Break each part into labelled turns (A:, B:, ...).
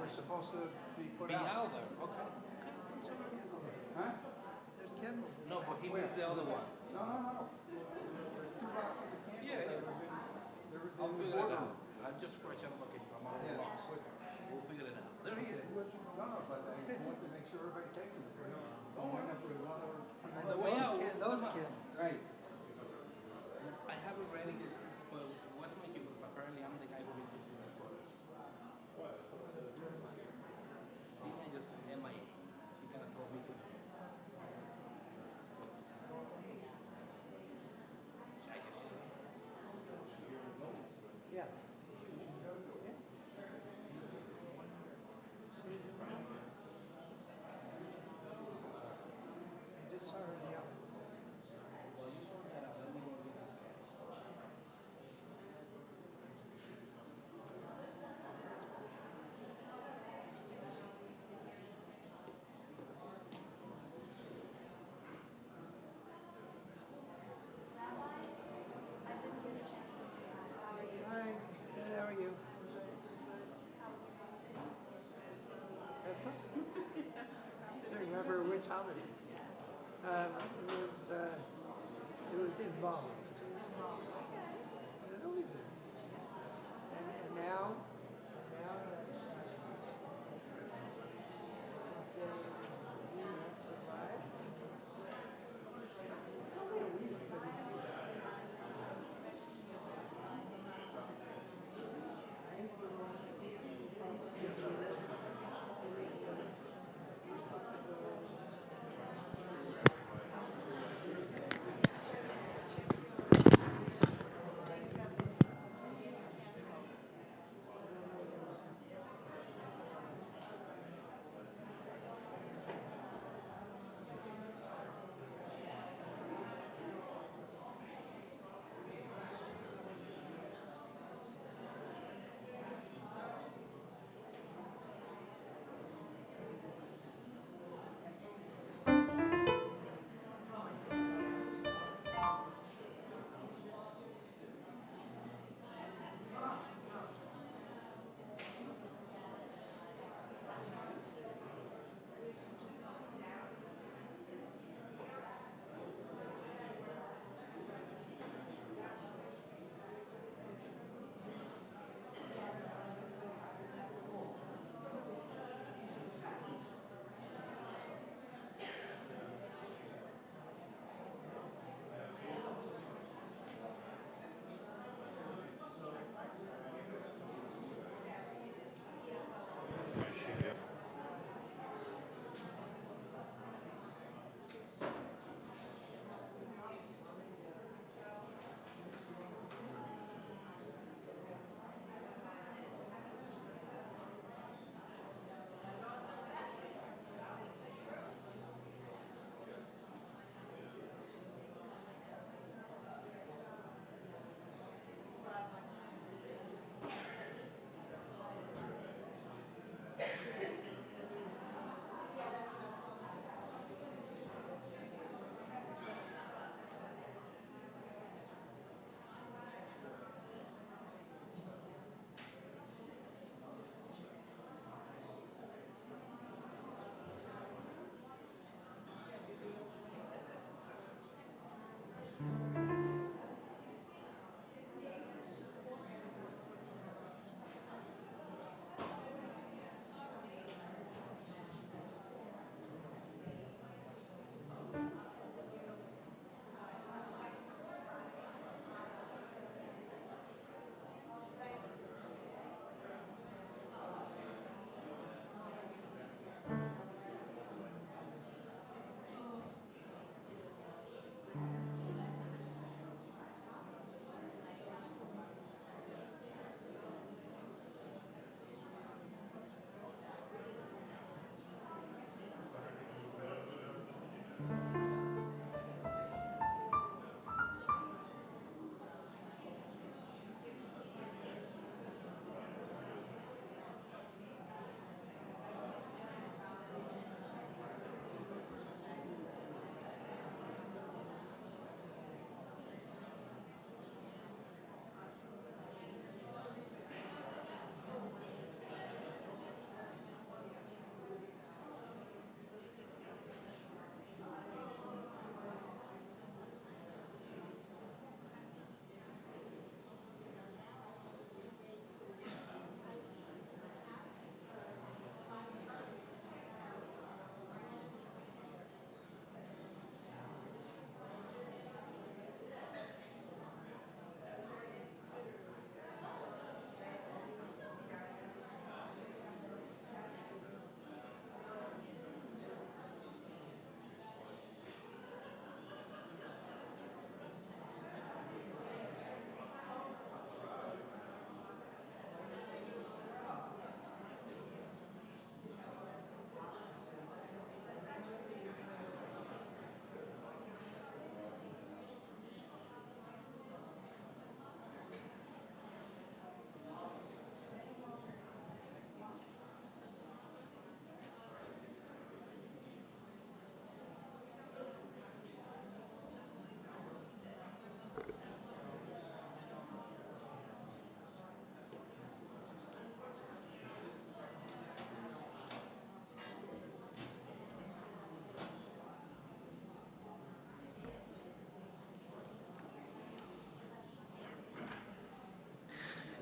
A: They're supposed to be put
B: Be
A: out.
B: out there, okay.
A: Huh?
C: There's candles.
B: No, but he needs the other one.
A: No. There's 2 boxes of candles
B: Yeah,
A: that
B: yeah.
A: have been, they're
B: I'll
A: in the
B: figure it
A: boardroom.
B: out. I'm just scratching them, okay, I'm all
A: Yeah.
B: lost. We'll figure it out. There he is.
A: No, but I want to make sure everybody takes them. If they don't wind up with one or.
B: The way out.
C: Those candles.
A: Right.
B: I have it ready, but what's my cue? Because apparently I'm the guy who needs to do these photos. Dina just MIA. She kind of told me to.
C: Yes. I just saw her in the office. Hi, good, how are you? That's I remember which holiday. It was involved. It always is. And now survived. Only a week, but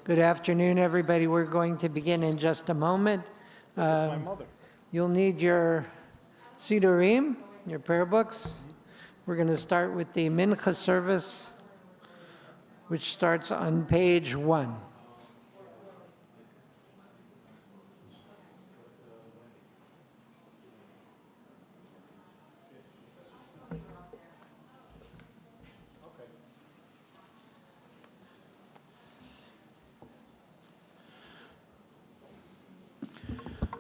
C: Good afternoon, everybody. We're going to begin in just a moment.
D: That's my mother.
C: You'll need your Sidurim, your prayer books. We're going to start with the Mincha service, which starts on page 1.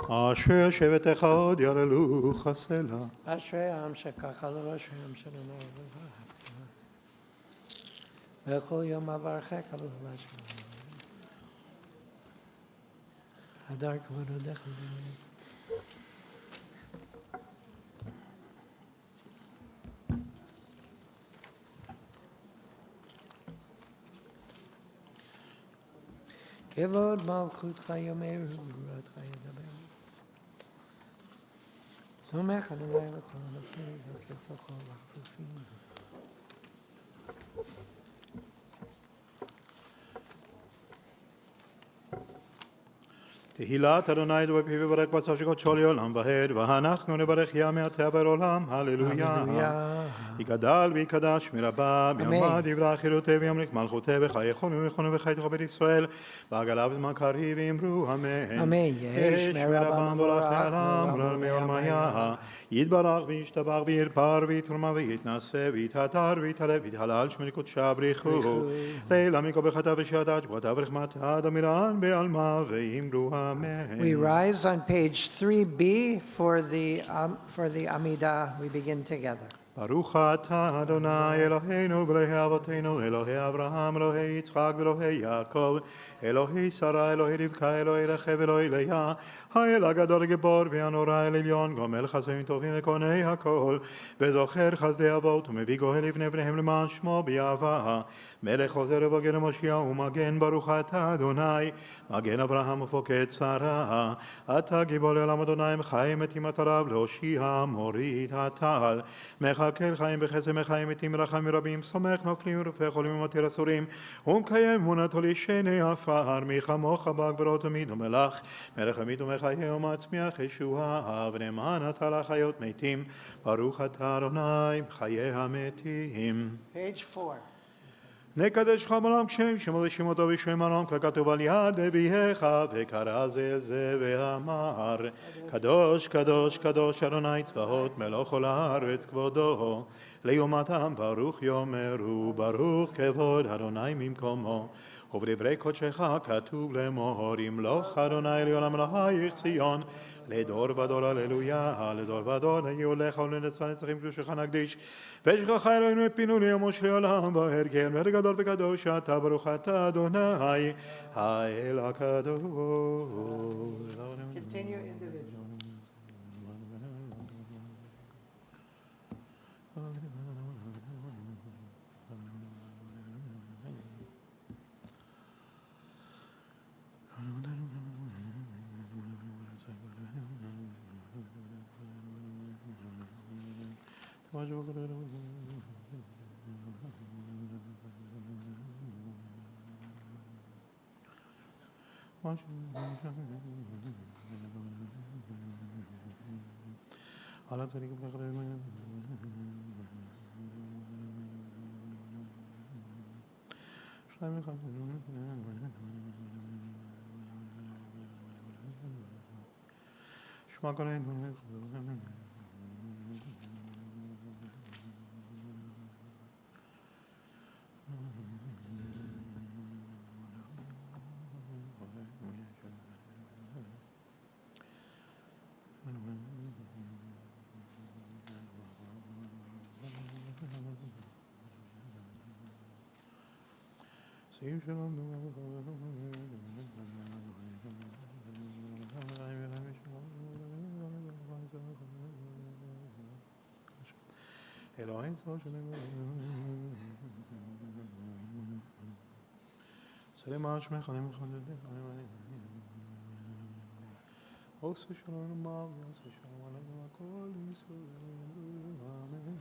D: אשר שבט אחד ירלו חסלה.
C: אשרי העם שככה לו, אשרי העם שלנו. וכל יום אברכך על השם. הדר כבודך. כבוד מלכותך יאמר וגבורתך ידבר. סומך על אולי לכל הנפלא זוקף לכל הכפופים.
D: תהילת אדוני דברי פיו יברך בשר שקודשו לעולם ועד, ואנחנו נברך ימי התבר עולם, הללויה. יגדל ויקדש מרבה, מימד יברח חירותי וימליך מלכותי וחייכונו ויכונו וחי תכבד ישראל, ועגלה בזמן קריב ואמרו אמן.
C: אמן. יש מרבה מבורך לעולם
D: ולעולמי עולמיה. יתברך וישתבח וירפר ויתרומם ויתנשא ויתהדר ויתהלל ויתהלל שמי קודשה בריחו. לילה מכל בחטא ושעתה שבועתה ורחמתה דמירן בעלמה ואמרו אמן.
C: We rise on page 3B for the Amidah. We begin together.
D: ברוך אתה אדוני אלוהינו ואלוהי אבותינו אלוהי אברהם אלוהי יצחק ואלוהי יעקב אלוהי שרה אלוהי רבקה אלוהי רחב אלוהי לאה האל הגדול הגיבור והנורא אל עליון גומל חסדים טובים וקונה הכל וזוכר חסדי אבות ומביא גואל לבני בניהם למען שמו באהבה מלך חוזר ובוגר מושיע ומגן ברוך אתה אדוני מגן אברהם ופוקד שרה אתה גיבור לעולם אדוני מחיים מתים את הרב להושיע מוריד הטל מקל חיים בחסד מחיים מתים רחמים רבים סומך נופלים ורופא חולים ומתיר אסורים ומקיים אמונתו לישני עפר מי כמוך בהגברות תמיד ומלך מלך עמית ומחיה ומצמיח ישועה ונאמן אתה לחיות מתים ברוך אתה אדוני חיי המתים.
C: Page 4.
D: נקדש לך בעולם שם שמודישים אותו בשם העולם ככתוב על יד נביאיך וקרא זה ואמר קדוש קדוש קדוש אדוני צבאות מלוך כל הארץ כבודו ליומתם ברוך יאמרו ברוך כבוד אדוני ממקומו ובדברי קודשך כתוב לאמור ימלוך אדוני לעולם אלוהיך ציון לדור ודור הללויה לדור ודור יהיו לך ולנצח נצחים קדושך נקדיש ושכחה אלוהינו הפינו ליומו של עולם ועד כן ועד גדול וקדוש אתה ברוך אתה אדוני האל הקדוש.
C: Continue individually.
D: אלוהים צבאות שלמה שמך אני מחדדך עושה שלום למעב ועושה שלום עלינו הכל ישראל אמן.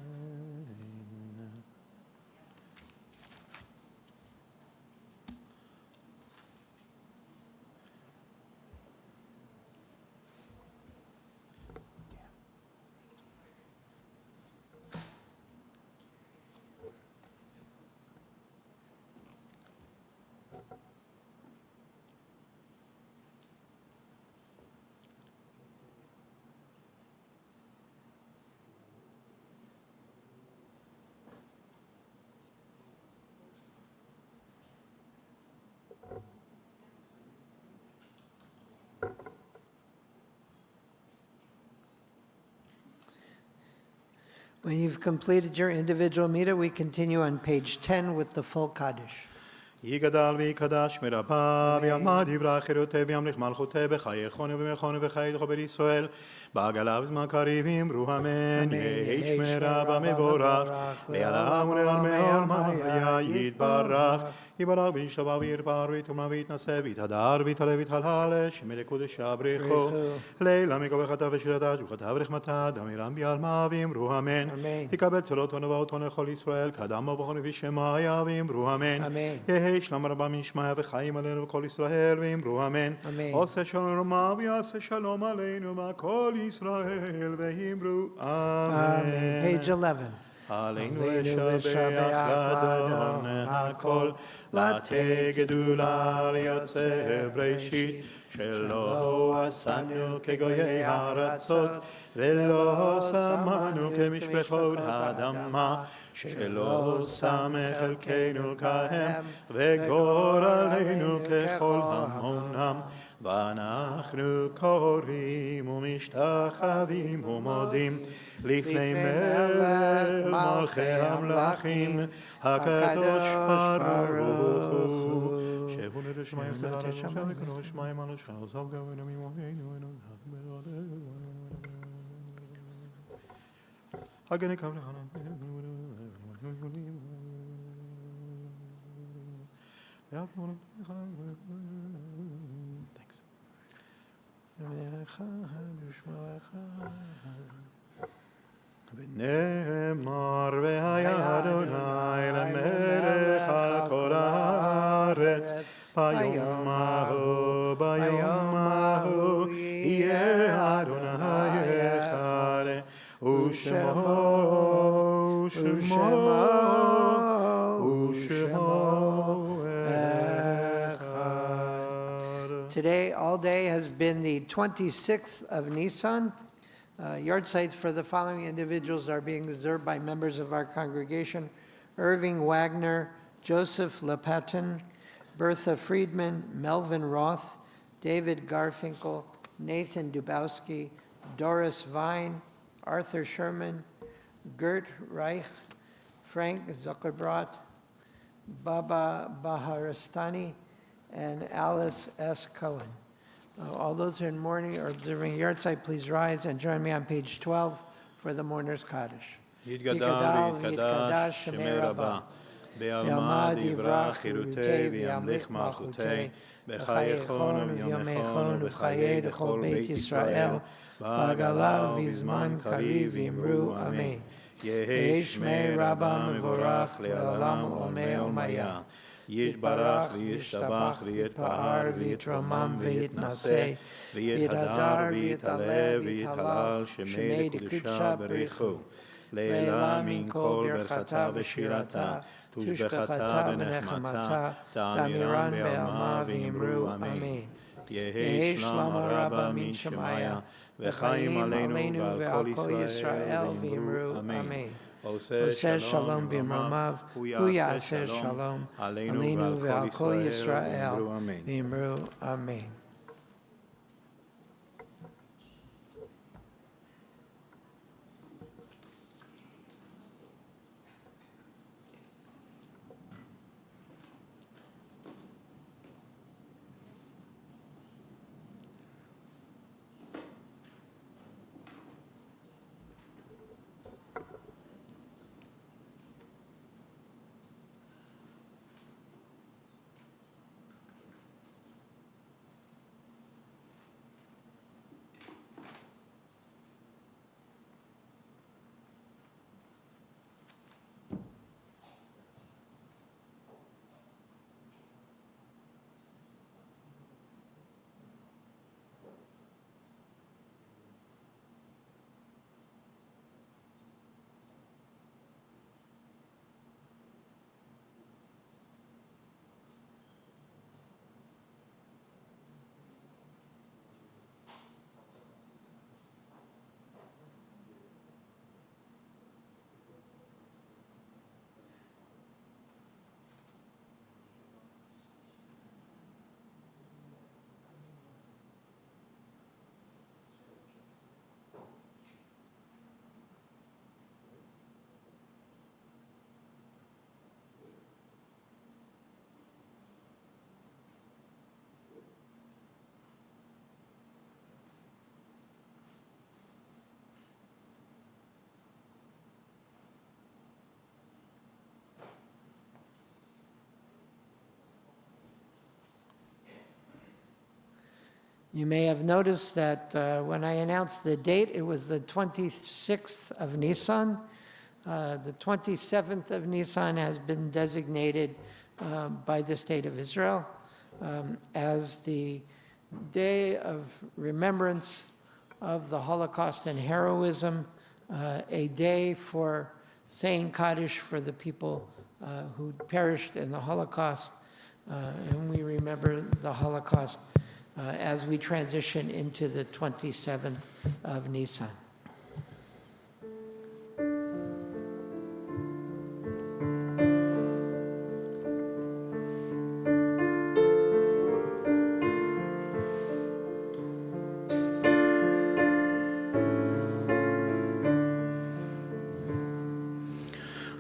C: When you've completed your individual midah, we continue on page 10 with the full Kaddish.
D: יגדל ויקדש מרבה ויעמד יברח חירותי וימליך מלכותי בחייכון ובמכון וחייך בישראל בעגלה בזמן קריב אמרו אמן יהי שמרה מבורך לעולם ולעלמי עלמיה יתברך יברך וישתבח וירפא ויתומא ויתנשא ויתהדר ויתעלה ויתהלל שמי לקודשה בריחו לילה מכה וחטא ושירתה שבחתה ורחמתה דמירם ביעלמה ואמרו אמן יקבל צלות ונבואותו לכל ישראל כאדם ובכל נביא שמעיה ואמרו אמן יהי שלום רבה משמעיה וחיים עלינו וכל ישראל ואמרו אמן עושה שלום רמה ויעשה שלום עלינו וכל ישראל ואמרו אמן.
C: Page 11.
D: עלינו לשבח לאדון הכל לתת גדולה ליוצא בראשית שלא עשנו כגויי הארצות ולא שמנו כמשפחות האדמה שלא שם חלקנו כהם וגורלנו ככל המונם ואנחנו קוראים ומשתחווים ומודים לפני מלך מלכי המלכים הקדוש ברוך הוא שהוא נראה שמיים סדר לנו וקנו שמיים אנו שעוזב גאוונו ממוהינו הגני קו לחנן ונאמר והיה אדוני למלך על כל הארץ ביום ההוא יהיה אדוני אחד ושמו
C: Today, all day, has been the 26th of Nisan. Yard sites for the following individuals are being observed by members of our congregation: Irving Wagner, Joseph Lepatin, Bertha Friedman, Melvin Roth, David Garfinkel, Nathan Dubowski, Doris Vine, Arthur Sherman, Gert Reich, Frank Zuckerbrot, Baba Baharastani, and Alice S. Cohen. All those who are in mourning or observing yard site, please rise and join me on page 12 for the mourner's Kaddish.
D: יתגדל ויתקדש שמי רבה בעלמא יברח חירותי וימליך מלכותי בחייכון וביומכון ובחיי לכל בית ישראל בעגלה ובזמן קריב אמרו אמן. יהי שמי רבה מבורך לעולם ולעולמי עולמיה יתברך וישתבח ויתפאר ויתרומם ויתנשא ויתהדר ויתעלה ויתהלל שמי לקודשה בריחו לעילה מן כל ברכתה ושירתה תושבחתה ונחמתה תאמירן בעלמה ואמרו אמן. יהי שלום רבה מן שמעיה וחיים עלינו ועל כל ישראל ואמרו אמן. עושה שלום במרומיו הוא יעשה שלום עלינו ועל כל ישראל ואמרו אמן.
C: You may have noticed that when I announced the date, it was the 26th of Nisan. The 27th of Nisan has been designated by the State of Israel as the day of remembrance of the Holocaust and heroism, a day for saying Kaddish for the people who perished in the Holocaust, and we remember the Holocaust as we transition into the 27th of Nisan.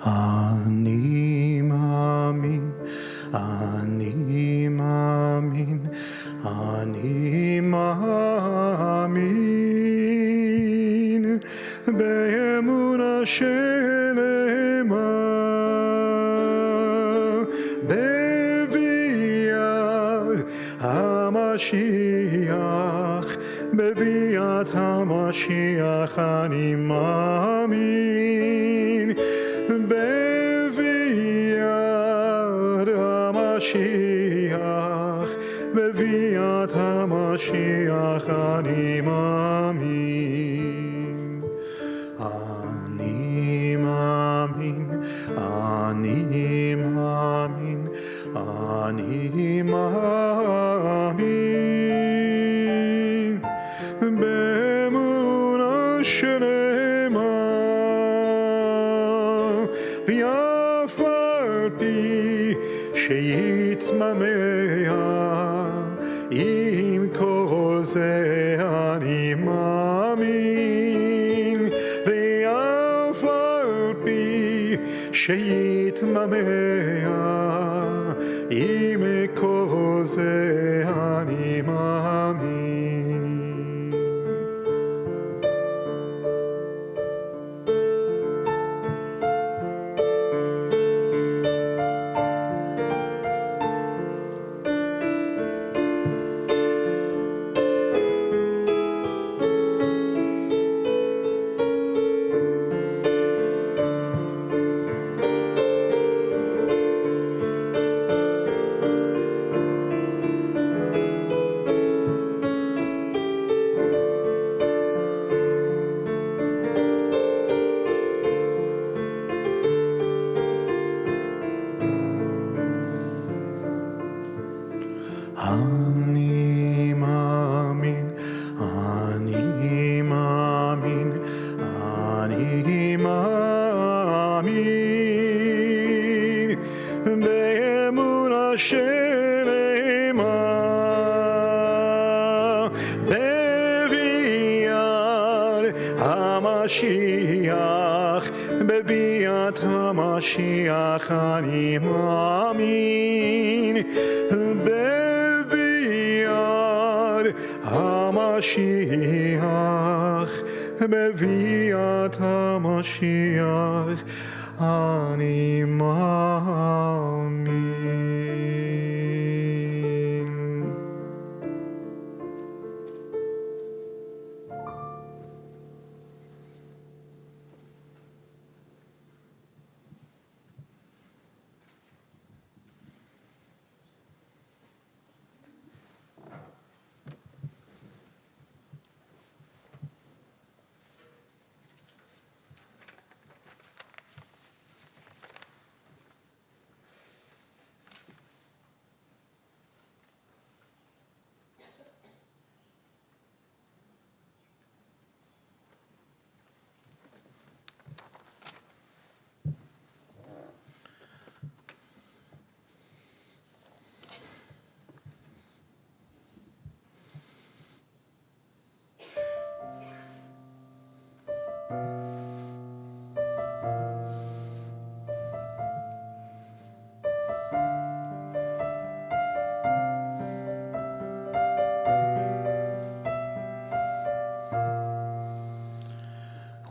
D: Ani מאמין, אני מאמין, אני מאמין באמונה שלמה בביאת המשיח, בביאת המשיח אני מאמין בביאת המשיח, בביאת המשיח אני מאמין. אני מאמין, אני מאמין, אני מאמין באמונה שלמה ואף על פי שיתממע עם כל זה אני מאמין ואף על פי שיתממע עם כל זה אני מאמין. אני מאמין, אני מאמין, אני מאמין באמונה שלמה בביאת המשיח, בביאת המשיח אני מאמין בביאת המשיח, בביאת המשיח אני מאמין.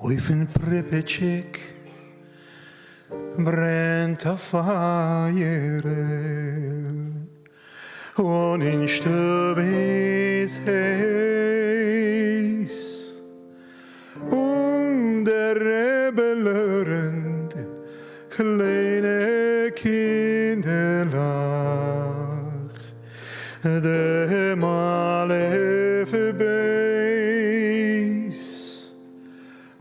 D: Oifen prepeček brenta fajere on in stube bis heis. Und der rebellerend kleine Kinderlach, dem Aleph Beis.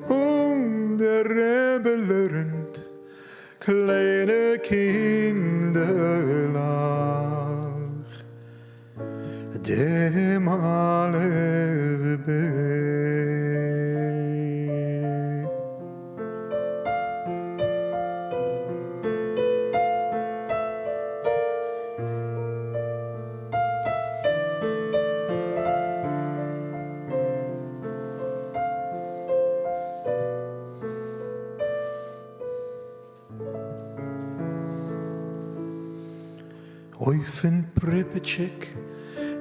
D: Und der rebellerend kleine Kinderlach, dem Aleph Beis. Auf ein Pripetschik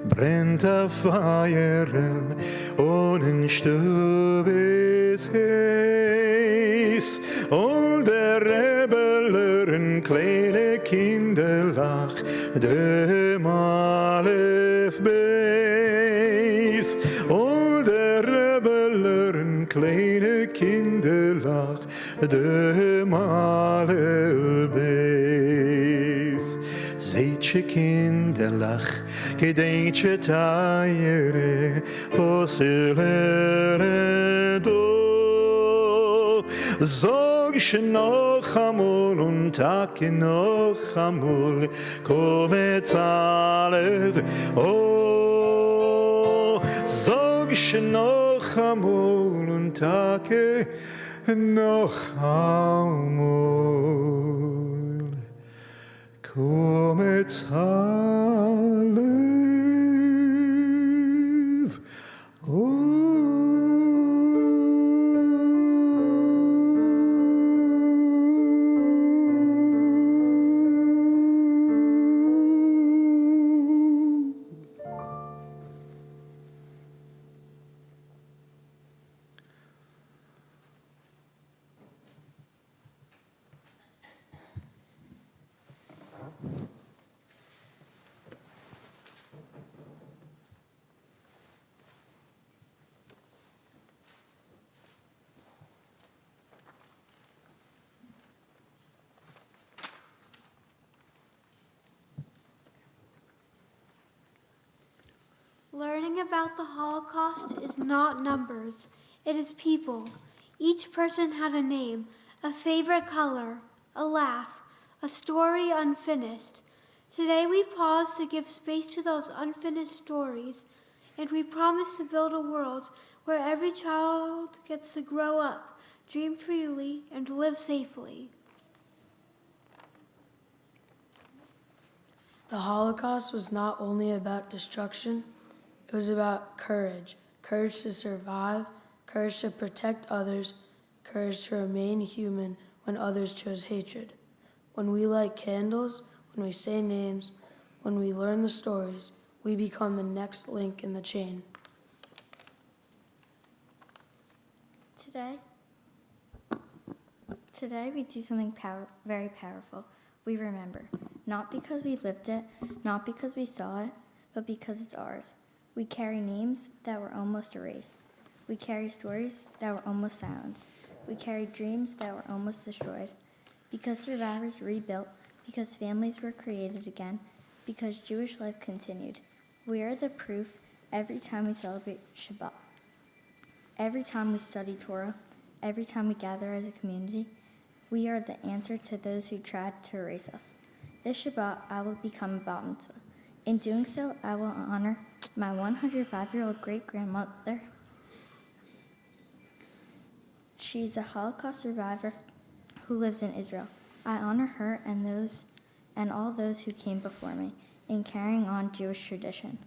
D: brennt ein Feuerl und ein Stub ist heiß. Und der Rebeller ein kleine Kinderlach, dem Aleph Beis. Und der Rebeller ein kleine Kinderlach, dem Aleph Beis. Seitje kinderlach, gedeintje taiere, posselere do. Zog je noch amol und take noch amol, komet alev, oh. Zog je noch amol und take noch amol. Komet alev,
E: Learning about the Holocaust is not numbers, it is people. Each person had a name, a favorite color, a laugh, a story unfinished. Today we pause to give space to those unfinished stories, and we promise to build a world where every child gets to grow up, dream freely, and live safely.
F: The Holocaust was not only about destruction, it was about courage. Courage to survive, courage to protect others, courage to remain human when others chose hatred. When we light candles, when we say names, when we learn the stories, we become the next link in the chain.
G: Today we do something very powerful. We remember, not because we lived it, not because we saw it, but because it's ours. We carry names that were almost erased. We carry stories that were almost silenced. We carry dreams that were almost destroyed. Because survivors rebuilt, because families were created again, because Jewish life continued. We are the proof every time we celebrate Shabbat. Every time we study Torah, every time we gather as a community, we are the answer to those who tried to erase us. This Shabbat, I will become a bat mitzvah. In doing so, I will honor my 105-year-old great-grandmother. She's a Holocaust survivor who lives in Israel. I honor her and all those who came before me in carrying on Jewish tradition.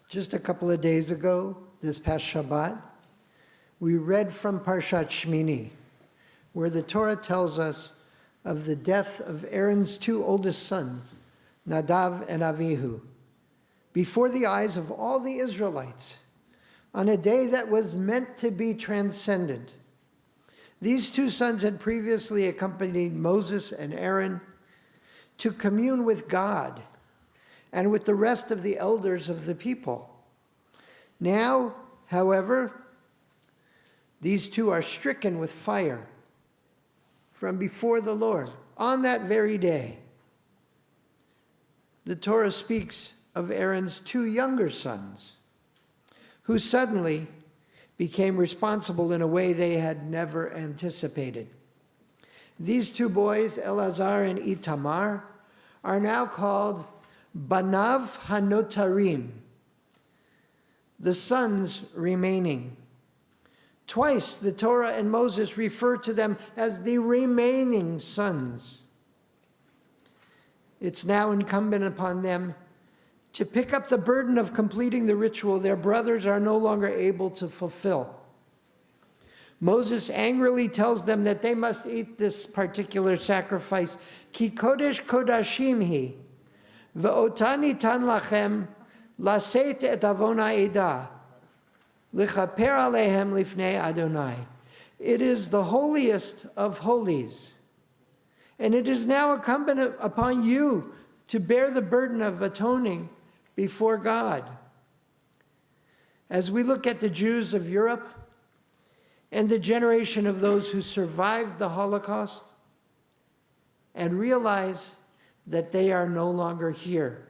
C: Just a couple of days ago, this past Shabbat, we read from Parshat Shmini, where the Torah tells us of the death of Aaron's two oldest sons, Nadav and Avihu, before the eyes of all the Israelites, on a day that was meant to be transcendent. These two sons had previously accompanied Moses and Aaron to commune with God and with the rest of the elders of the people. Now, however, these two are stricken with fire from before the Lord on that very day. The Torah speaks of Aaron's two younger sons, who suddenly became responsible in a way they had never anticipated. These two boys, Elazar and Itamar, are now called Banav Hanotarim, the sons remaining. Twice the Torah and Moses refer to them as the remaining sons. It's now incumbent upon them to pick up the burden of completing the ritual their brothers are no longer able to fulfill. Moses angrily tells them that they must eat this particular sacrifice. Ki kodesh kodashim hi, ve'otani tan lachem, laseit et avon ha'edah, lichaper alehem lifnei Adonai. It is the holiest of holies, and it is now incumbent upon you to bear the burden of atoning before God. As we look at the Jews of Europe and the generation of those who survived the Holocaust and realize that they are no longer here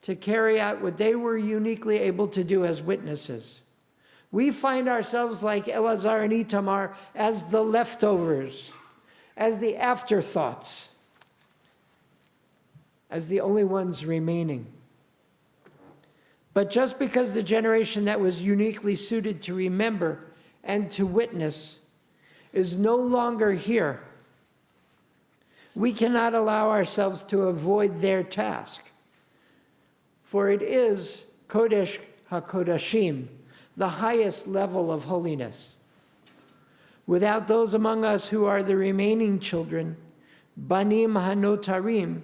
C: to carry out what they were uniquely able to do as witnesses, we find ourselves like Elazar and Itamar as the leftovers, as the afterthoughts, as the only ones remaining. But just because the generation that was uniquely suited to remember and to witness is no longer here, we cannot allow ourselves to avoid their task. For it is Kodesh HaKodashim, the highest level of holiness. Without those among us who are the remaining children, Banim Hanotarim,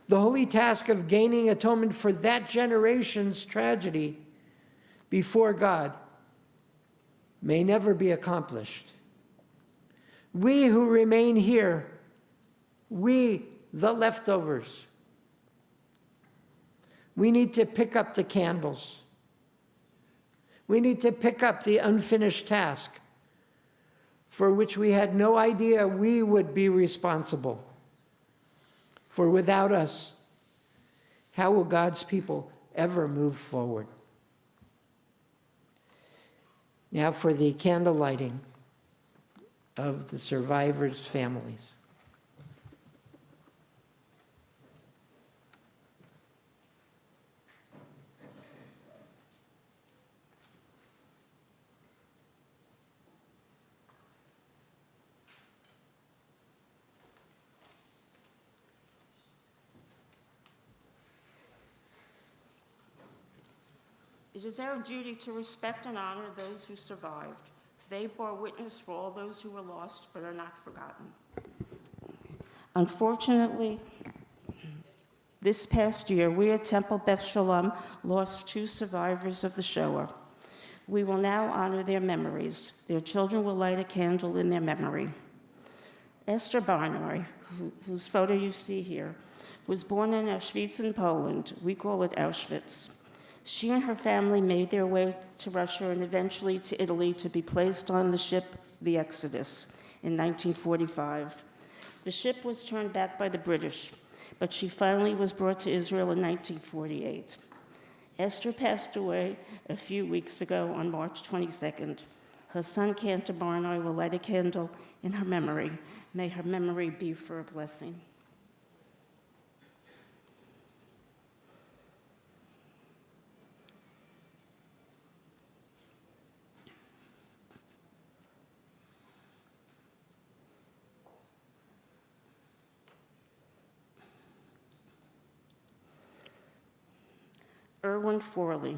C: the holy task of gaining atonement for that generation's tragedy before God may never be accomplished. We who remain here, we, the leftovers, we need to pick up the candles. We need to pick up the unfinished task for which we had no idea we would be responsible. For without us, how will God's people ever move forward? Now for the candle lighting of the survivors' families.
H: It is our duty to respect and honor those who survived. They bore witness for all those who were lost but are not forgotten. Unfortunately, this past year, we at Temple Beth Shalom lost two survivors of the Shoah. We will now honor their memories. Their children will light a candle in their memory. Esther Barnard, whose photo you see here, was born in Auschwitz in Poland. We call it Auschwitz. She and her family made their way to Russia and eventually to Italy to be placed on the ship, the Exodus, in 1945. The ship was turned back by the British, but she finally was brought to Israel in 1948. Esther passed away a few weeks ago on March 22nd. Her son, Cantor Barnard, will light a candle in her memory. May her memory be for a blessing. Erwin Forley.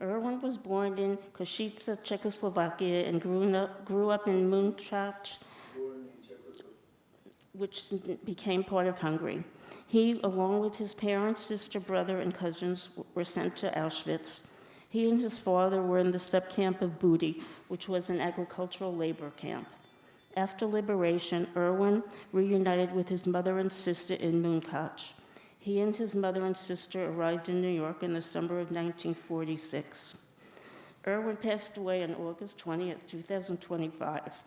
H: Erwin was born in Košice, Czechoslovakia, and grew up in Munchach. which became part of Hungary. He, along with his parents, sister, brother, and cousins, were sent to Auschwitz. He and his father were in the subcamp of Budi, which was an agricultural labor camp. After liberation, Erwin reunited with his mother and sister in Munkac. He and his mother and sister arrived in New York in the summer of 1946. Erwin passed away on August 20th, 2025.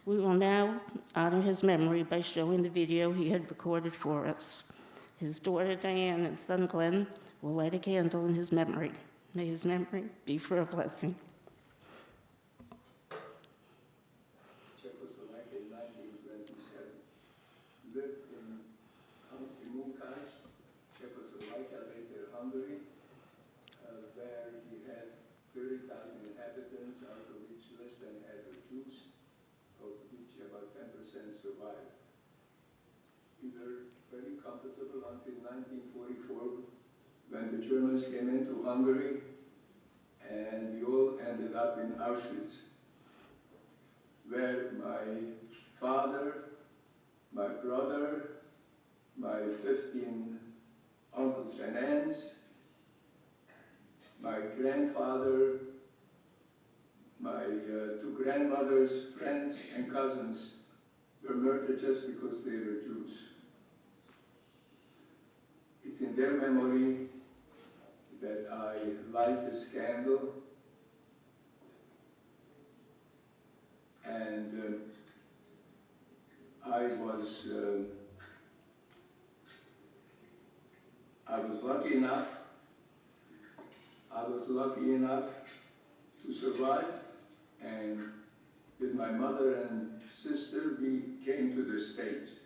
H: We will now honor his memory by showing the video he had recorded for us. His daughter Diane and son Glenn will light a candle in his memory. May his memory be for a blessing.
I: Czechoslovakia in 1927. Lived in Munkac, Czechoslovakia, later Hungary, where he had 30,000 inhabitants, out of which less than half were Jews, of which about 10% survived. We were very comfortable until 1944, when the Germans came into Hungary, and we all ended up in Auschwitz, where my father, my brother, my 15 uncles and aunts, my grandfather, my two grandmothers, friends and cousins were murdered just because they were Jews. It's in their memory that I light this candle, and I was lucky enough to survive, and with my mother and sister we came to the States.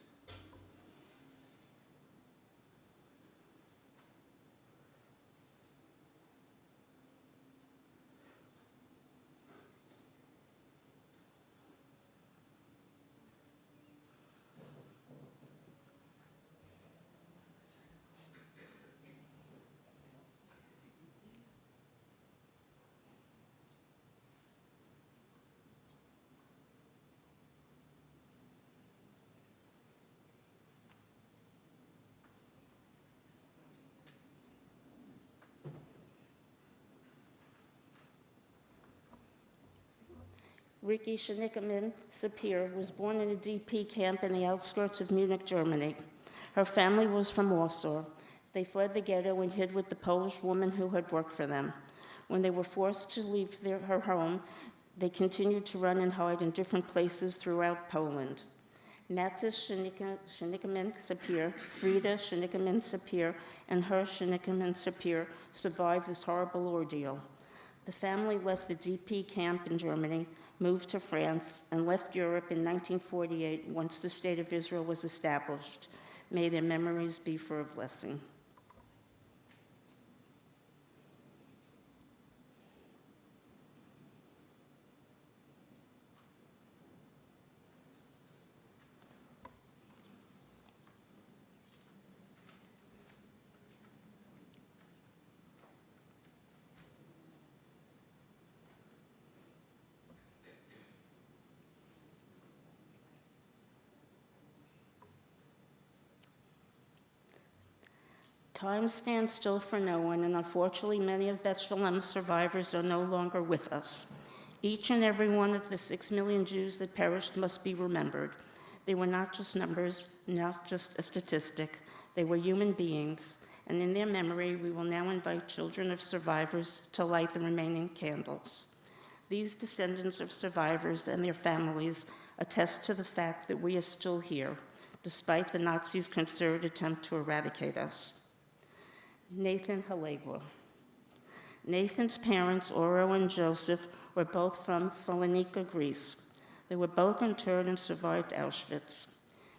H: Ricky Schnickerman Sapir was born in a DP camp in the outskirts of Munich, Germany. Her family was from Warsaw. They fled the ghetto and hid with the Polish woman who had worked for them. When they were forced to leave her home, they continued to run and hide in different places throughout Poland. Matis Schnickerman Sapir, Frida Schnickerman Sapir, and her Schnickerman Sapir survived this horrible ordeal. The family left the DP camp in Germany, moved to France, and left Europe in 1948 once the State of Israel was established. May their memories be for a blessing. Time stands still for no one, and unfortunately many of Beth Shalom's survivors are no longer with us. Each and every one of the 6 million Jews that perished must be remembered. They were not just numbers, not just a statistic. They were human beings, and in their memory, we will now invite children of survivors to light the remaining candles. These descendants of survivors and their families attest to the fact that we are still here, despite the Nazis' concerted attempt to eradicate us. Nathan Halegua. Nathan's parents, Oro and Joseph, were both from Salonika, Greece. They were both interred and survived Auschwitz.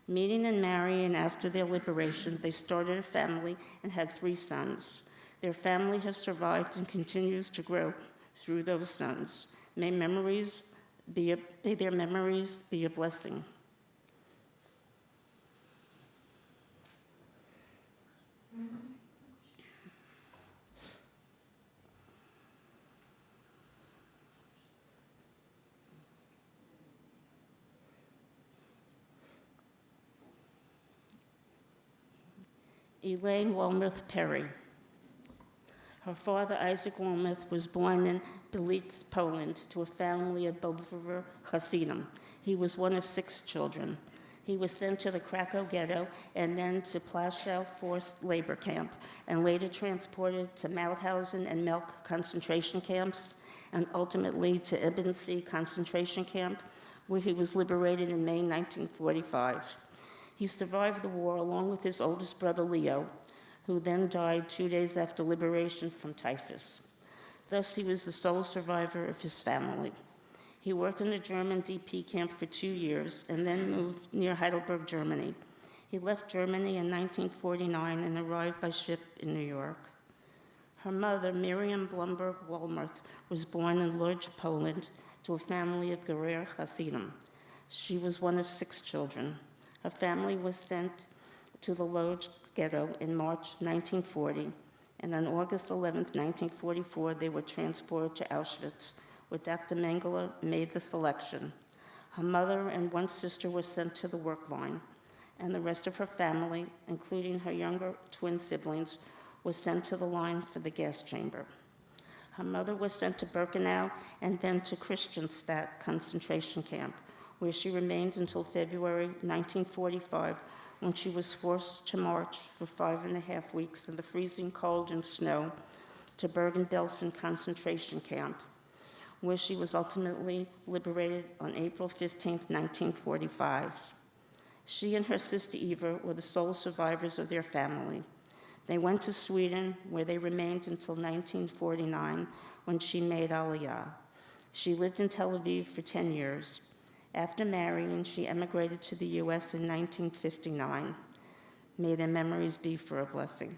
H: Meeting and marrying after their liberation, they started a family and had 3 sons. Their family has survived and continues to grow through those sons. May their memories be a blessing. Elaine Walmuth Perry. Her father, Isaac Walmuth, was born in Delitzsch, Poland, to a family of Bobover Hasidim. He was one of 6 children. He was sent to the Krakow ghetto and then to Plaszow forced labor camp, and later transported to Mauthausen and Melk concentration camps, and ultimately to Ebensee concentration camp, where he was liberated in May 1945. He survived the war along with his oldest brother, Leo, who then died 2 days after liberation from typhus. Thus, he was the sole survivor of his family. He worked in a German DP camp for 2 years and then moved near Heidelberg, Germany. He left Germany in 1949 and arrived by ship in New York. Her mother, Miriam Blumberg Walmuth, was born in Lodz, Poland, to a family of Gerer Hasidim. She was one of 6 children. Her family was sent to the Lodz ghetto in March 1940, and on August 11, 1944, they were transported to Auschwitz, where Dr. Mengele made the selection. Her mother and 1 sister were sent to the work line, and the rest of her family, including her younger twin siblings, was sent to the line for the gas chamber. Her mother was sent to Birkenau and then to Christianstadt concentration camp, where she remained until February 1945, when she was forced to march for 5.5 weeks in the freezing cold and snow to Bergen-Belsen concentration camp, where she was ultimately liberated on April 15, 1945. She and her sister Eva were the sole survivors of their family. They went to Sweden, where they remained until 1949, when she made Aliyah. She lived in Tel Aviv for 10 years. After marrying, she emigrated to the U.S. in 1959. May their memories be for a blessing.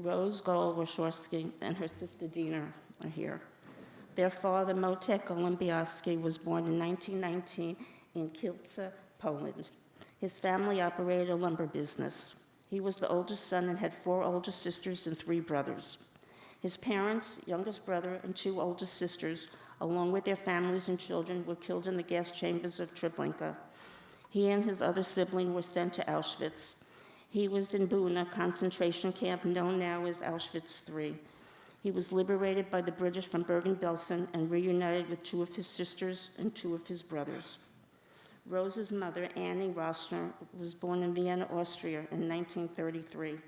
H: Rose Gold-Warshawski and her sister Dina are here. Their father, Motek Olympiaski, was born in 1919 in Kielce, Poland. His family operated a lumber business. He was the oldest son and had 4 older sisters and 3 brothers. His parents, youngest brother, and 2 oldest sisters, along with their families and children, were killed in the gas chambers of Treblinka. He and his other sibling were sent to Auschwitz. He was in Buna concentration camp, known now as Auschwitz III. He was liberated by the British from Bergen-Belsen and reunited with 2 of his sisters and 2 of his brothers. Rose's mother, Annie Rosner, was born in Vienna, Austria in 1933.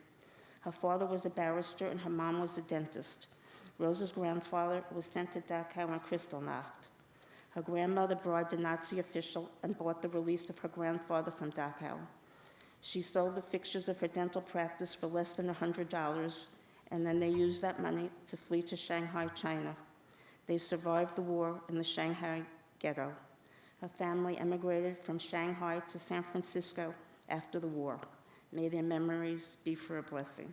H: Her father was a barrister and her mom was a dentist. Rose's grandfather was sent to Dachau on Kristallnacht. Her grandmother bribed a Nazi official and bought the release of her grandfather from Dachau. She sold the fixtures of her dental practice for less than $100, and then they used that money to flee to Shanghai, China. They survived the war in the Shanghai ghetto. Her family emigrated from Shanghai to San Francisco after the war. May their memories be for a blessing.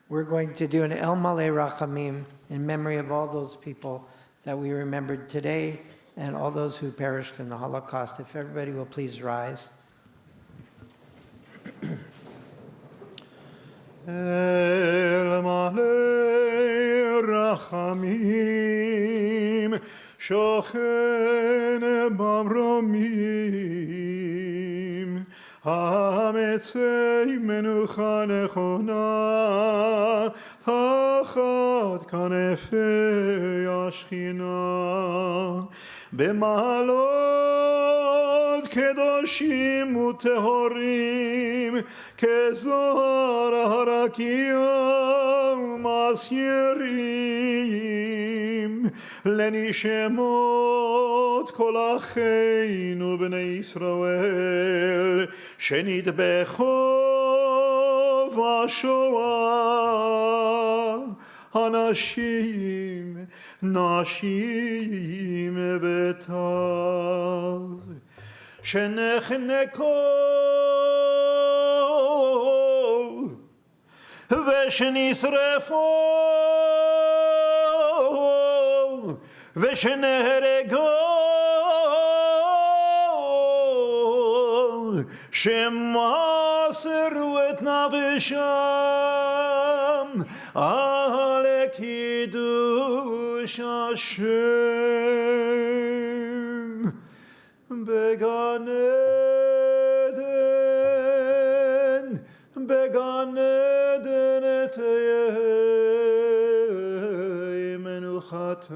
C: We're going to do an El Maleh Rachamim in memory of all those people that we remembered today and all those who perished in the Holocaust. If everybody will please rise.
D: El Maleh Rachamim Shochen Bamromim Hametzei Menucha Nechona Tachat Kanefei Ashchina B'malot קדושים וטהורים, כזוהר הרקיע ומסיירים, לנשמות כל אחינו בני ישראל, שנטבחו בשואה, אנשים, נשים וטף, שנחנקו ושנשרפו ושנהרגו, שמסרו את נפשם על קידוש השם בגן עדן תהיה מנוחתם.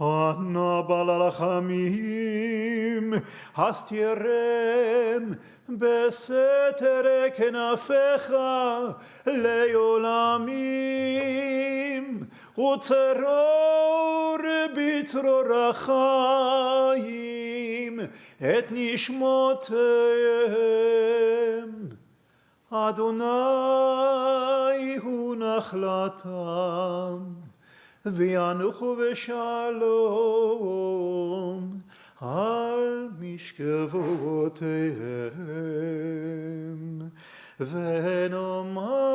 D: ענה בעל הרחמים, הסתירם בסתר כנפיך לעולמים, וצרור בצרור החיים את נשמותיהם. אדוני הוא נחלתם, וינוחו בשלום על משכבותיהם, ונאמר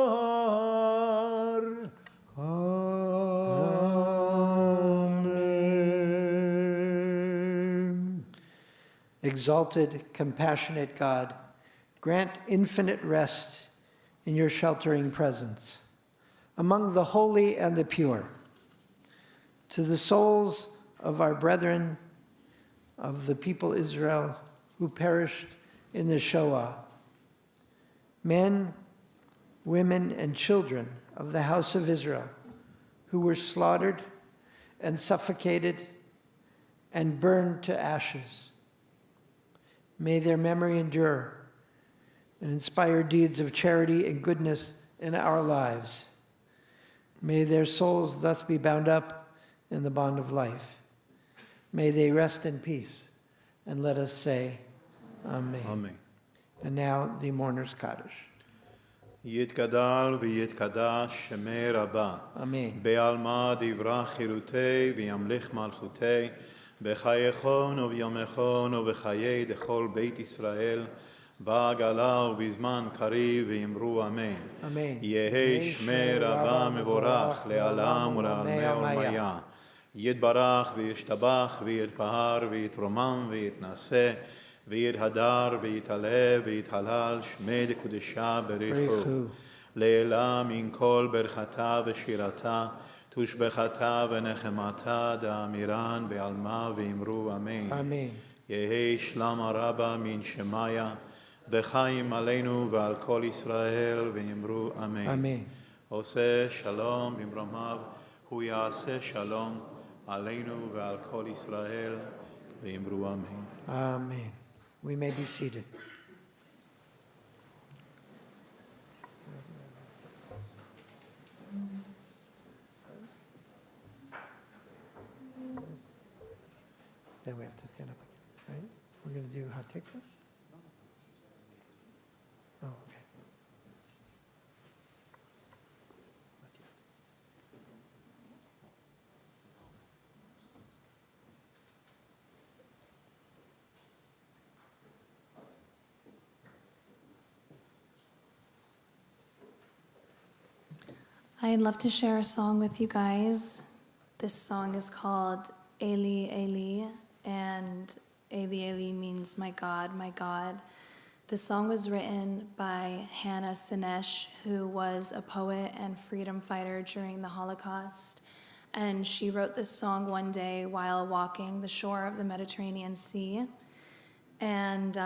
D: Amen.
C: Exalted, compassionate God, grant infinite rest in your sheltering presence among the holy and the pure. To the souls of our brethren of the people Israel who perished in the Shoah, men, women, and children of the house of Israel who were slaughtered and suffocated and burned to ashes. May their memory endure and inspire deeds of charity and goodness in our lives. May their souls thus be bound up in the bond of life. May they rest in peace, and let us say, Amen.
D: Amen.
C: And now the mourner's Kaddish.
D: יתגדל ויתקדש שמי רבה,
C: Amen.
D: בעלמא דברה חירותי וימליך מלכותי, בחייכון וביומכון ובחיי דכל בית ישראל, בעגלה ובזמן קריב ואמרו אמן.
C: Amen.
D: יהי שמי רבה מבורך לעלם ולעלמי עולמיה. יתברך וישתבח ויתפאר ויתרומם ויתנשא ויתהדר ויתעלה ויתהלל שמי דקודשה בריחו. לעילה מן כל ברכתה ושירתה תושבחתה ונחמתה דאמירן בעלמה ואמרו אמן.
C: Amen.
D: יהי שלמה רבה מן שמיה וחיים עלינו ועל כל ישראל ואמרו אמן.
C: Amen.
D: עושה שלום במרומיו הוא יעשה שלום עלינו ועל כל ישראל ואמרו אמן.
C: Amen. We may be seated. Then we have to stand up again, right? We're going to do HaTikva? Oh, okay.
J: I'd love to share a song with you guys. This song is called Eli, Eli, and Eli, Eli means my God, my God. The song was written by Hannah Sinesh, who was a poet and freedom fighter during the Holocaust. And she wrote this song one day while walking the shore of the Mediterranean Sea. And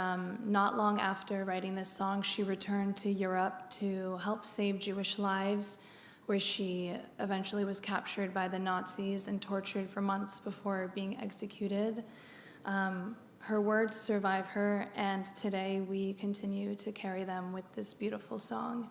J: not long after writing this song, she returned to Europe to help save Jewish lives, where she eventually was captured by the Nazis and tortured for months before being executed. Her words survive her, and today we continue to carry them with this beautiful song.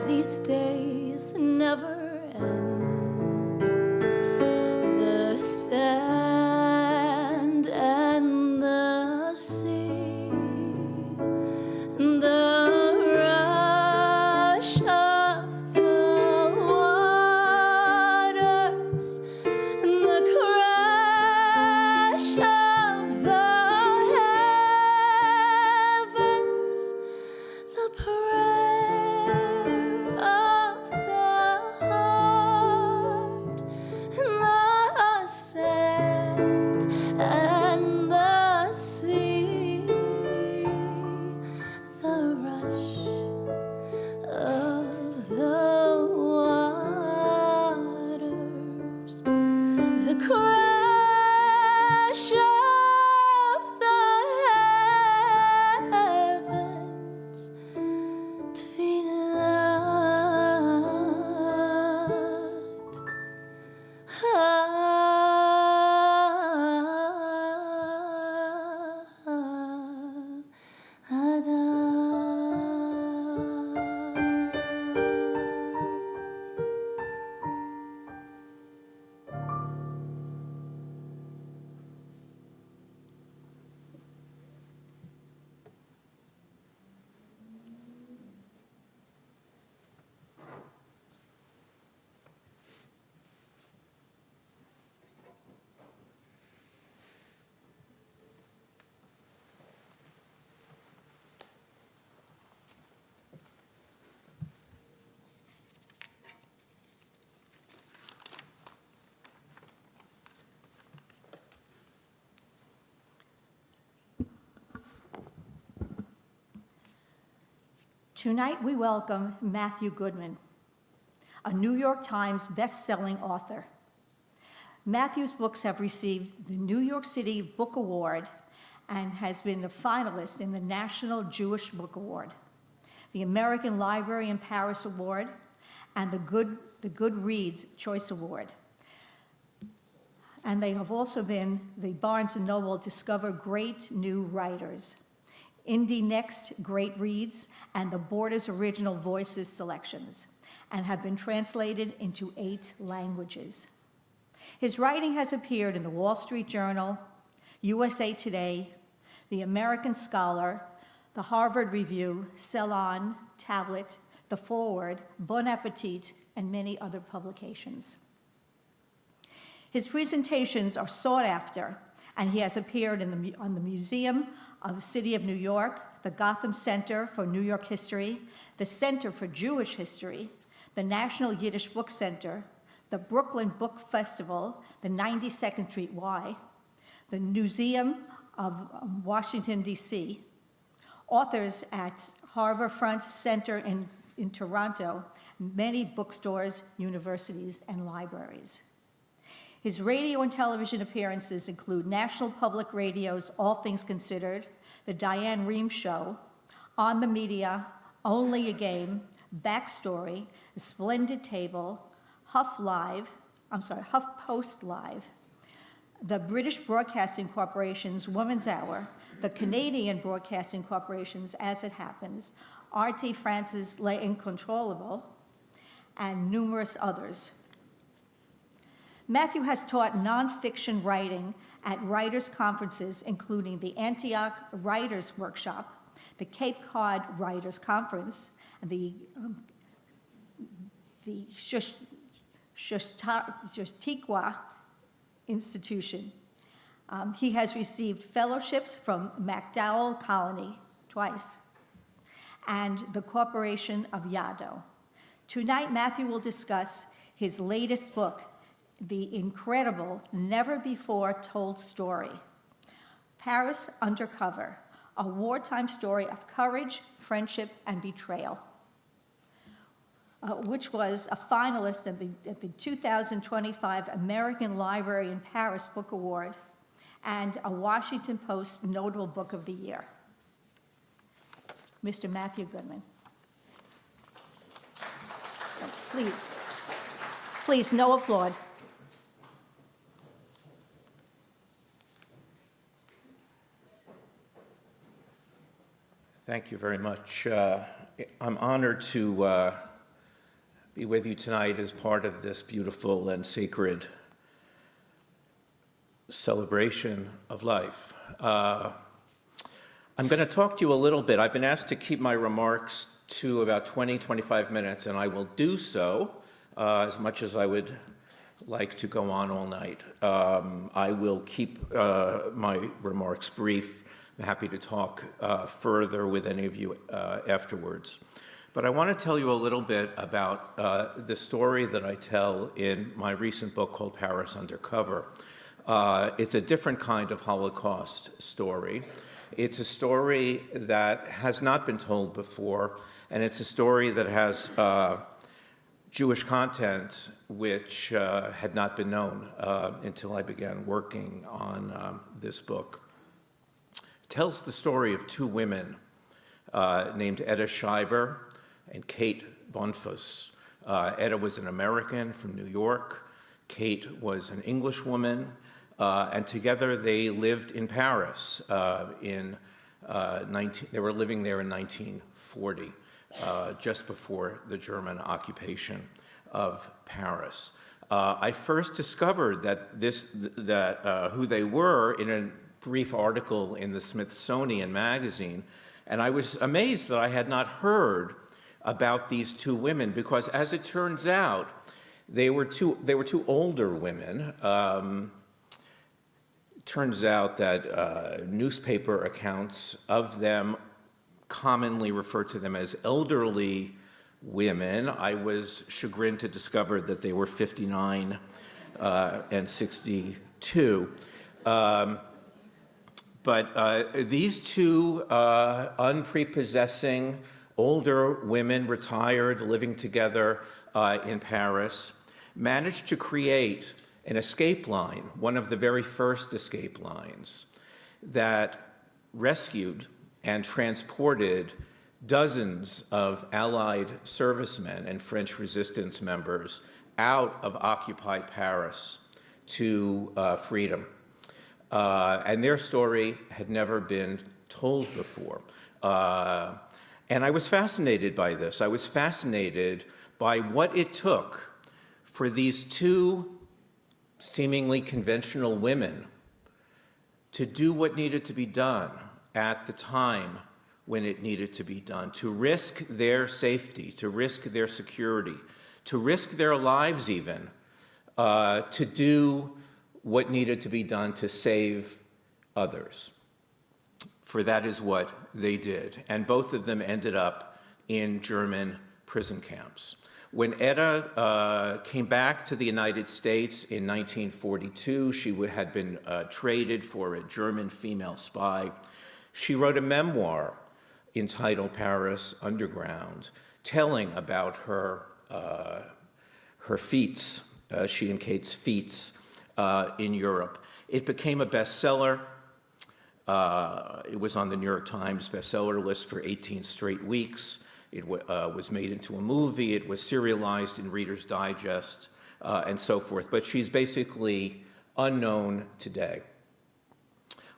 K: These days never end. The sand and the sea, the rush of the waters, and the crash of the heavens, the
L: Tonight we welcome Matthew Goodman, a New York Times best-selling author. Matthew's books have received the New York City Book Award and has been the finalist in the National Jewish Book Award, the American Library in Paris Award, and the Goodreads Choice Award. And they have also been the Barnes & Noble Discover Great New Writers, Indie Next Great Reads, and the Borders Original Voices selections, and have been translated into 8 languages. His writing has appeared in the Wall Street Journal, USA Today, the American Scholar, the Harvard Review, Salon, Tablet, The Forward, Bon Appetit, and many other publications. His presentations are sought after, and he has appeared on the Museum of the City of New York, the Gotham Center for New York History, the Center for Jewish History, the National Yiddish Book Center, the Brooklyn Book Festival, the 92nd Street Y, the Museum of Washington, D.C., authors at Harborfront Center in Toronto, many bookstores, universities, and libraries. His radio and television appearances include National Public Radio's All Things Considered, The Diane Rehm Show, On the Media, Only a Game, Backstory, A Splendid Table, HuffPost Live, the British Broadcasting Corporation's Woman's Hour, the Canadian Broadcasting Corporation's As It Happens, R.T. France's L'Incontrôlable, and numerous others. Matthew has taught nonfiction writing at writers' conferences, including the Antioch Writers' Workshop, the Cape Cod Writers' Conference, and the Shostatekwa Institution. He has received fellowships from MacDowell Colony twice and the Corporation of Yaddo. Tonight, Matthew will discuss his latest book, the incredible, never-before-told story, Paris Undercover, a wartime story of courage, friendship, and betrayal, which was a finalist at the 2025 American Library in Paris Book Award and a Washington Post Notable Book of the Year. Mr. Matthew Goodman. Please, no applaud.
M: Thank you very much. I'm honored to be with you tonight as part of this beautiful and sacred celebration of life. I'm going to talk to you a little bit. I've been asked to keep my remarks to about 20-25 minutes, and I will do so as much as I would like to go on all night. I will keep my remarks brief. I'm happy to talk further with any of you afterwards. But I want to tell you a little bit about the story that I tell in my recent book called Paris Undercover. It's a different kind of Holocaust story. It's a story that has not been told before, and it's a story that has Jewish content which had not been known until I began working on this book. It tells the story of two women named Etta Schreiber and Kate Bonfus. Etta was an American from New York. Kate was an English woman. And together they lived in Paris. They were living there in 1940, just before the German occupation of Paris. I first discovered that who they were in a brief article in the Smithsonian magazine, and I was amazed that I had not heard about these two women, because as it turns out, they were two older women. Turns out that newspaper accounts of them commonly refer to them as elderly women. I was chagrined to discover that they were 59 and 62. But these two unprepossessing older women, retired, living together in Paris, managed to create an escape line, one of the very first escape lines, that rescued and transported dozens of Allied servicemen and French resistance members out of occupied Paris to freedom. And their story had never been told before. And I was fascinated by this. I was fascinated by what it took for these two seemingly conventional women to do what needed to be done at the time when it needed to be done, to risk their safety, to risk their security, to risk their lives even, to do what needed to be done to save others. for that is what they did. And both of them ended up in German prison camps. When Etta came back to the United States in 1942, she had been traded for a German female spy. She wrote a memoir entitled Paris Underground, telling about her feats, she and Kate's feats in Europe. It became a bestseller. It was on the New York Times bestseller list for 18 straight weeks. It was made into a movie. It was serialized in Reader's Digest, and so forth. But she's basically unknown today.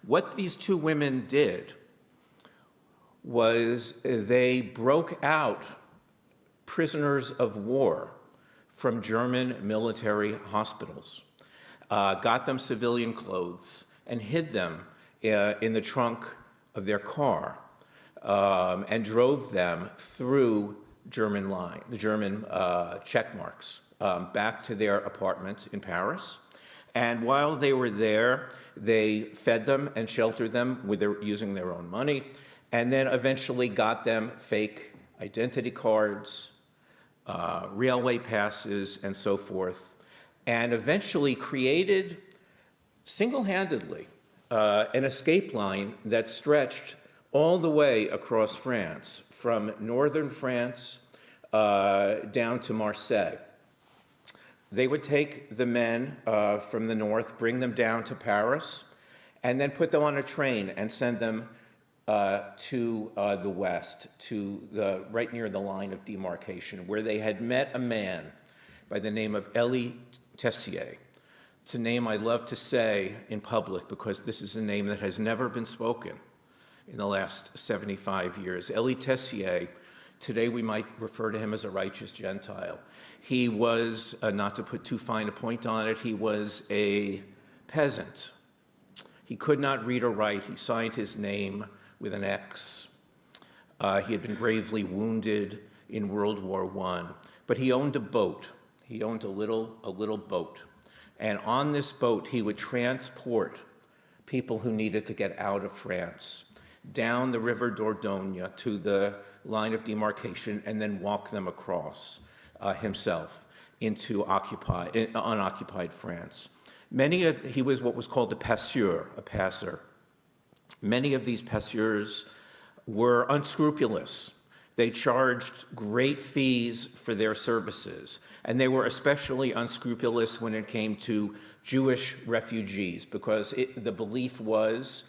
M: What these two women did was they broke out prisoners of war from German military hospitals, got them civilian clothes, and hid them in the trunk of their car, and drove them through German check marks back to their apartment in Paris. And while they were there, they fed them and sheltered them using their own money, and then eventually got them fake identity cards, railway passes, and so forth, and eventually created single-handedly an escape line that stretched all the way across France, from northern France down to Marseille. They would take the men from the north, bring them down to Paris, and then put them on a train and send them to the west, to right near the line of demarcation, where they had met a man by the name of A.W.E. It's a name I love to say in public because this is a name that has never been spoken in the last 75 years. A.W.E. Today we might refer to him as a righteous Gentile. He was, not to put too fine a point on it, he was a peasant. He could not read or write. He signed his name with an X. He had been gravely wounded in World War I, but he owned a boat. He owned a little boat. And on this boat, he would transport people who needed to get out of France down the River Dordogne to the line of demarcation and then walk them across himself into unoccupied France. He was what was called a passer. Many of these passeurs were unscrupulous. They charged great fees for their services, and they were especially unscrupulous when it came to Jewish refugees, because the belief was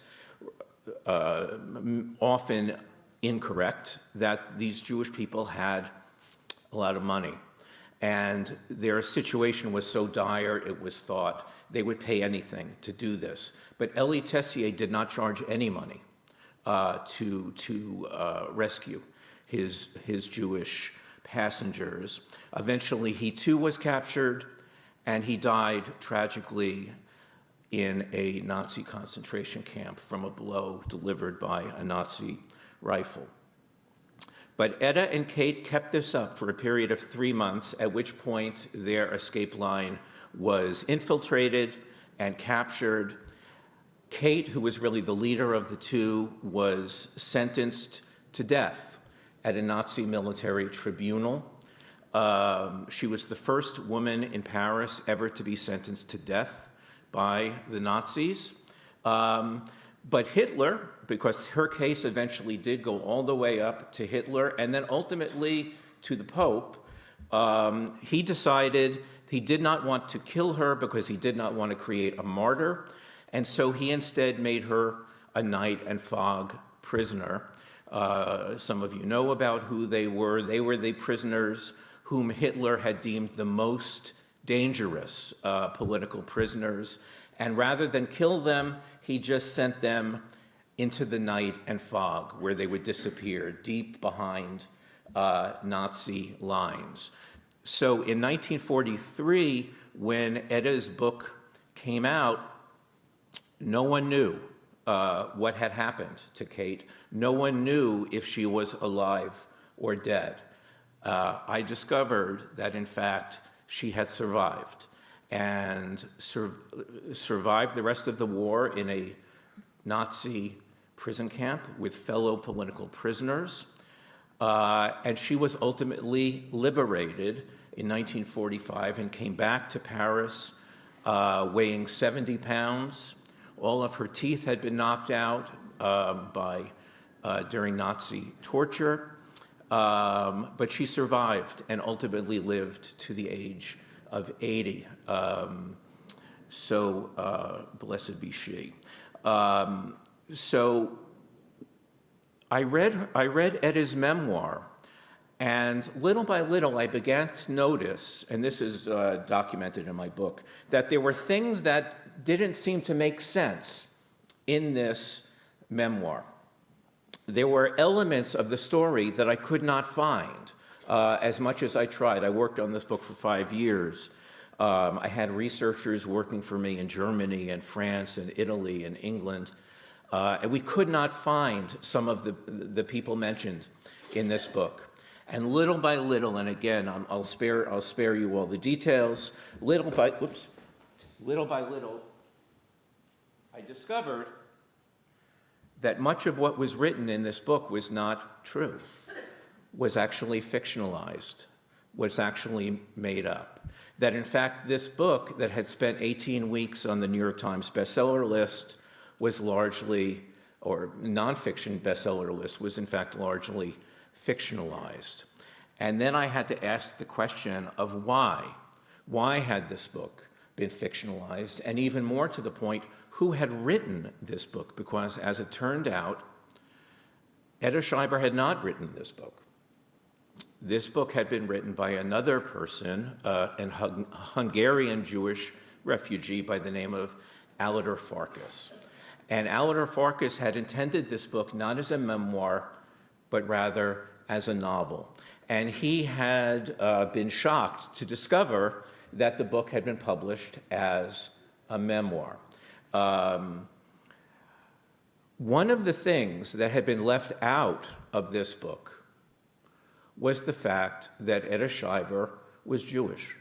M: often incorrect that these Jewish people had a lot of money, and their situation was so dire it was thought they would pay anything to do this. But Elie Tessier did not charge any money to rescue his Jewish passengers. Eventually, he too was captured, and he died tragically in a Nazi concentration camp from a blow delivered by a Nazi rifle. But Etta and Kate kept this up for a period of 3 months, at which point their escape line was infiltrated and captured. Kate, who was really the leader of the two, was sentenced to death at a Nazi military tribunal. She was the first woman in Paris ever to be sentenced to death by the Nazis. But Hitler, because her case eventually did go all the way up to Hitler and then ultimately to the Pope, he decided he did not want to kill her because he did not want to create a martyr. And so he instead made her a night and fog prisoner. Some of you know about who they were. They were the prisoners whom Hitler had deemed the most dangerous political prisoners. And rather than kill them, he just sent them into the night and fog, where they would disappear deep behind Nazi lines. So in 1943, when Etta's book came out, no one knew what had happened to Kate. No one knew if she was alive or dead. I discovered that, in fact, she had survived and survived the rest of the war in a Nazi prison camp with fellow political prisoners, and she was ultimately liberated in 1945 and came back to Paris weighing 70 pounds. All of her teeth had been knocked out during Nazi torture, but she survived and ultimately lived to the age of 80. Blessed be she. So I read Eda's memoir, and little by little I began to notice, and this is documented in my book, that there were things that didn't seem to make sense in this memoir. There were elements of the story that I could not find as much as I tried. I worked on this book for 5 years. I had researchers working for me in Germany and France and Italy and England, and we could not find some of the people mentioned in this book. And little by little, and again, I'll spare you all the details. Little by little, I discovered that much of what was written in this book was not true, was actually fictionalized, was actually made up. That in fact, this book that had spent 18 weeks on the New York Times bestseller list was largely, or nonfiction bestseller list, was in fact largely fictionalized. And then I had to ask the question of why. Why had this book been fictionalized? And even more to the point, who had written this book? Because as it turned out, Eda Schreiber had not written this book. This book had been written by another person, a Hungarian Jewish refugee by the name of Alois Farkas. And Alois Farkas had intended this book not as a memoir, but rather as a novel. And he had been shocked to discover that the book had been published as a memoir. One of the things that had been left out of this book was the fact that Eda Schreiber was Jewish.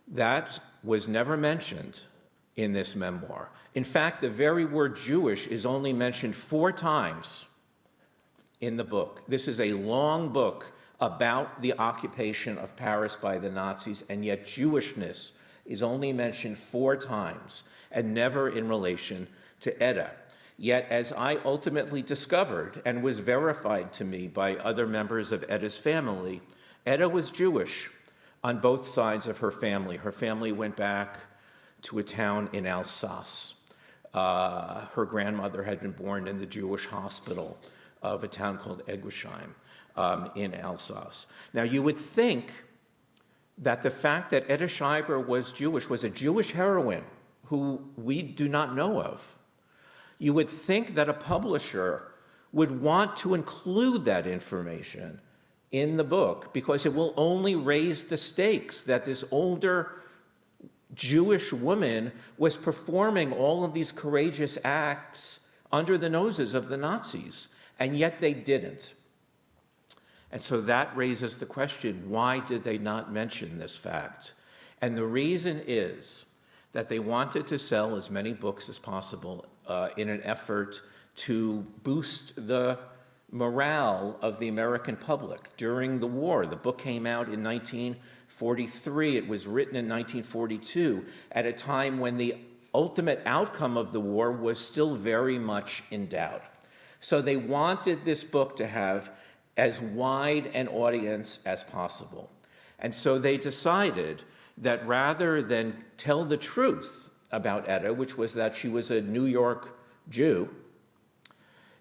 M: That was never mentioned in this memoir. In fact, the very word Jewish is only mentioned 4 times in the book. This is a long book about the occupation of Paris by the Nazis, and yet Jewishness is only mentioned 4 times, and never in relation to Eda. Yet, as I ultimately discovered, and was verified to me by other members of Eda's family, Eda was Jewish on both sides of her family. Her family went back to a town in Alsace. Her grandmother had been born in the Jewish hospital of a town called Eguisheim in Alsace. Now, you would think that the fact that Eda Schreiber was Jewish, was a Jewish heroine who we do not know of. You would think that a publisher would want to include that information in the book because it will only raise the stakes that this older Jewish woman was performing all of these courageous acts under the noses of the Nazis, and yet they didn't. And so that raises the question, why did they not mention this fact? And the reason is that they wanted to sell as many books as possible in an effort to boost the morale of the American public during the war. The book came out in 1943. It was written in 1942 at a time when the ultimate outcome of the war was still very much in doubt. So they wanted this book to have as wide an audience as possible. And so they decided that rather than tell the truth about Eda, which was that she was a New York Jew,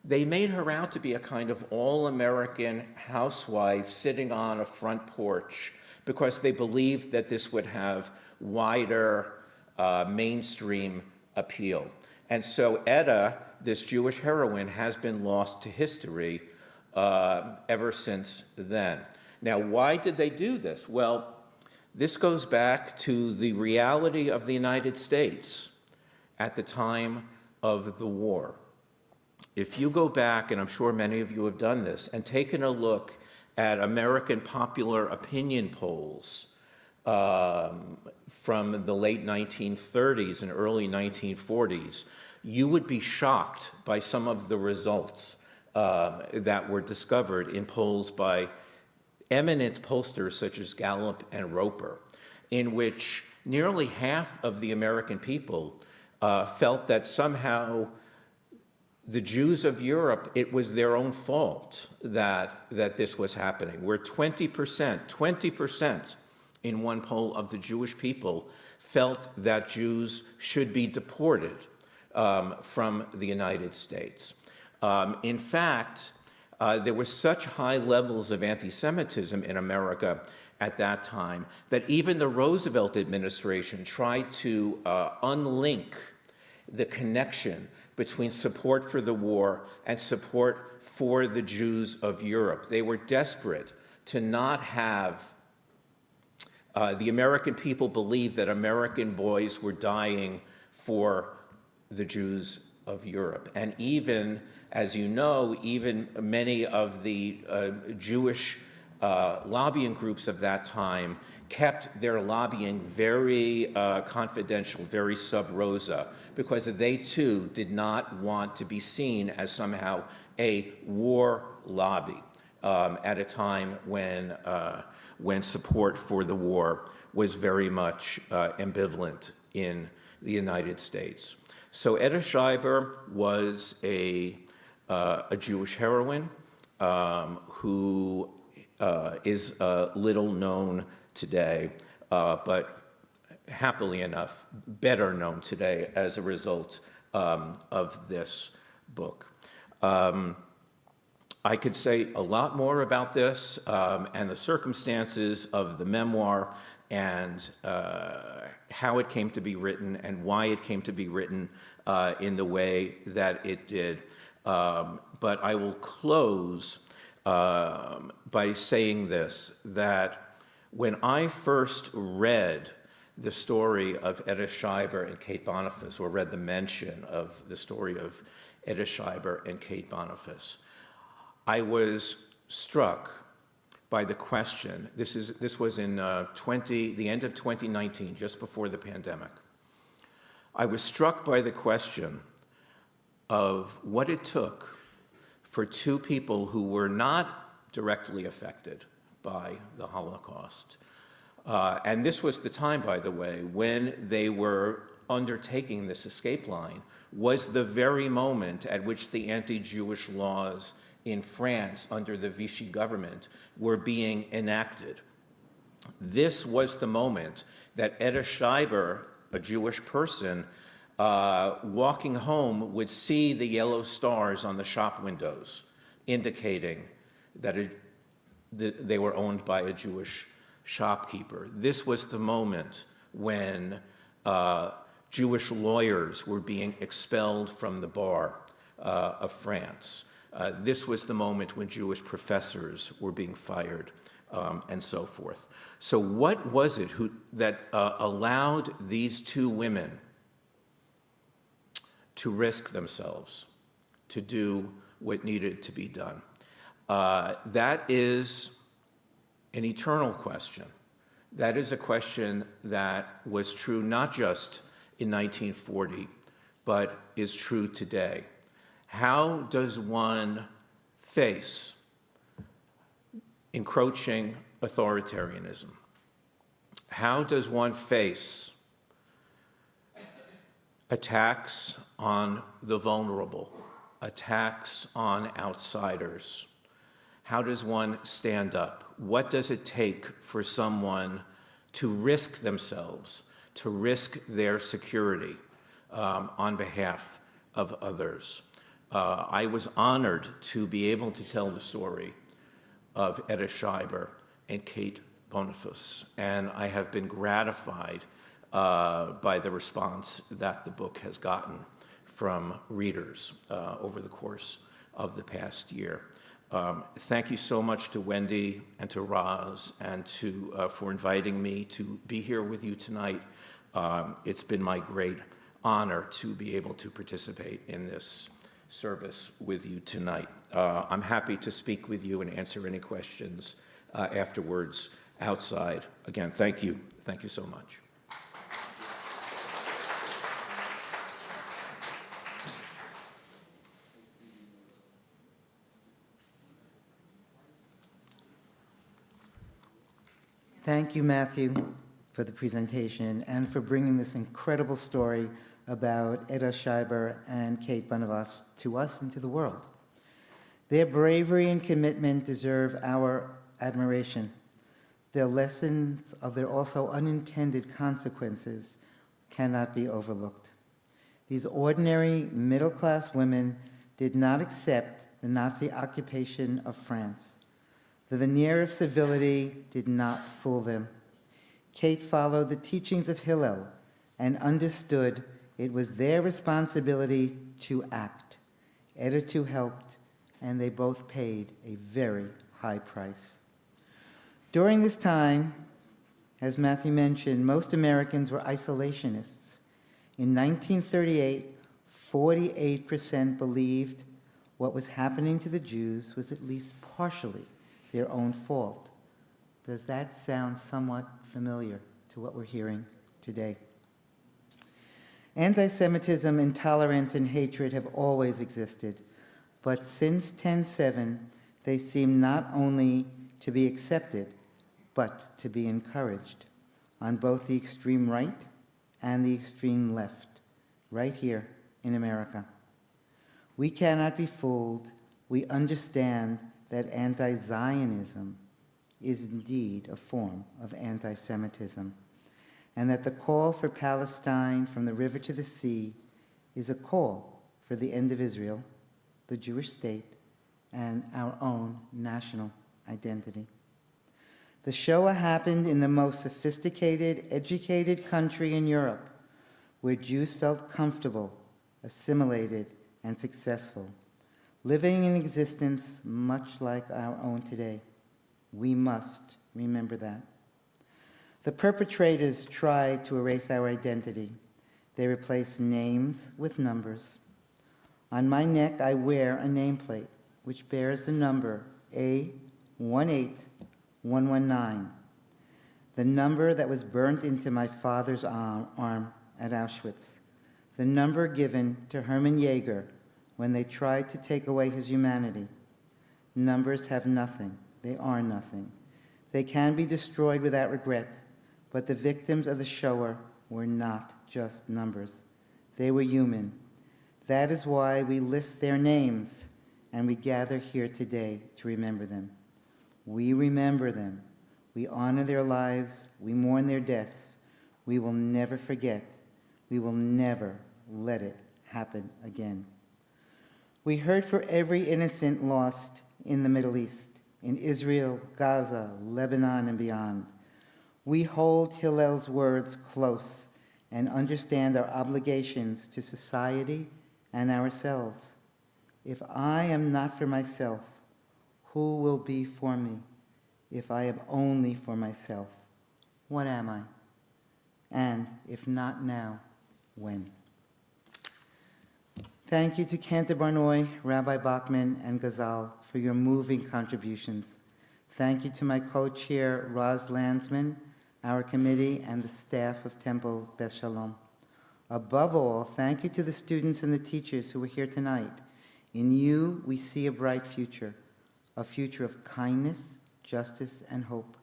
M: they made her out to be a kind of all-American housewife sitting on a front porch because they believed that this would have wider mainstream appeal. And so Eda, this Jewish heroine, has been lost to history ever since then. Now, why did they do this? Well, this goes back to the reality of the United States at the time of the war. If you go back, and I'm sure many of you have done this, and taken a look at American popular opinion polls from the late 1930s and early 1940s, you would be shocked by some of the results that were discovered in polls by eminent pollsters such as Gallup and Roper, in which nearly half of the American people felt that somehow the Jews of Europe, it was their own fault that this was happening, where 20% in one poll of the Jewish people felt that Jews should be deported from the United States. In fact, there were such high levels of anti-Semitism in America at that time that even the Roosevelt administration tried to unlink the connection between support for the war and support for the Jews of Europe. They were desperate to not have the American people believe that American boys were dying for the Jews of Europe. And even, as you know, even many of the Jewish lobbying groups of that time kept their lobbying very confidential, very sub rosa, because they too did not want to be seen as somehow a war lobby at a time when support for the war was very much ambivalent in the United States. So Etta Schreiber was a Jewish heroine who is little known today, but happily enough, better known today as a result of this book. I could say a lot more about this and the circumstances of the memoir and how it came to be written and why it came to be written in the way that it did. But I will close by saying this, that when I first read the story of Etta Schreiber and Kate Boniface, or read the mention of the story of Etta Schreiber and Kate Boniface, I was struck by the question. This was in the end of 2019, just before the pandemic. I was struck by the question of what it took for two people who were not directly affected by the Holocaust. And this was the time, by the way, when they were undertaking this escape line, was the very moment at which the anti-Jewish laws in France under the Vichy government were being enacted. This was the moment that Etta Schreiber, a Jewish person, walking home would see the yellow stars on the shop windows, indicating that they were owned by a Jewish shopkeeper. This was the moment when Jewish lawyers were being expelled from the bar of France. This was the moment when Jewish professors were being fired, and so forth. So what was it that allowed these two women to risk themselves, to do what needed to be done? That is an eternal question. That is a question that was true not just in 1940, but is true today. How does one face encroaching authoritarianism? How does one face attacks on the vulnerable, attacks on outsiders? How does one stand up? What does it take for someone to risk themselves, to risk their security on behalf of others? I was honored to be able to tell the story of Etta Schreiber and Kate Boniface, and I have been gratified by the response that the book has gotten from readers over the course of the past year. Thank you so much to Wendy and to Roz and for inviting me to be here with you tonight. It's been my great honor to be able to participate in this service with you tonight. I'm happy to speak with you and answer any questions afterwards outside. Again, thank you. Thank you so much.
N: Thank you, Matthew, for the presentation and for bringing this incredible story about Eda Schreiber and Kate Bonavas to us and to the world. Their bravery and commitment deserve our admiration. Their lessons of their also unintended consequences cannot be overlooked. These ordinary middle-class women did not accept the Nazi occupation of France. The veneer of civility did not fool them. Kate followed the teachings of Hillel and understood it was their responsibility to act. Eda too helped, and they both paid a very high price. During this time, as Matthew mentioned, most Americans were isolationists. In 1938, 48% believed what was happening to the Jews was at least partially their own fault. Does that sound somewhat familiar to what we're hearing today? Anti-Semitism, intolerance, and hatred have always existed, but since 10/7, they seem not only to be accepted, but to be encouraged on both the extreme right and the extreme left, right here in America. We cannot be fooled. We understand that anti-Zionism is indeed a form of anti-Semitism, and that the call for Palestine from the river to the sea is a call for the end of Israel, the Jewish state, and our own national identity. The Shoah happened in the most sophisticated, educated country in Europe, where Jews felt comfortable, assimilated, and successful, living an existence much like our own today. We must remember that. The perpetrators tried to erase our identity. They replaced names with numbers. On my neck, I wear a nameplate which bears the number A18119, the number that was burnt into my father's arm at Auschwitz, the number given to Hermann Jaeger when they tried to take away his humanity. Numbers have nothing. They are nothing. They can be destroyed without regret, but the victims of the Shoah were not just numbers. They were human. That is why we list their names, and we gather here today to remember them. We remember them. We honor their lives. We mourn their deaths. We will never forget. We will never let it happen again. We heard for every innocent lost in the Middle East, in Israel, Gaza, Lebanon, and beyond. We hold Hillel's words close and understand our obligations to society and ourselves. If I am not for myself, who will be for me? If I am only for myself, what am I? And if not now, when? Thank you to Cantor Barnoy, Rabbi Bachman, and Gazal for your moving contributions. Thank you to my co-chair, Roz Landsman, our committee, and the staff of Temple Beth Shalom. Above all, thank you to the students and the teachers who are here tonight. In you, we see a bright future, a future of kindness, justice, and hope.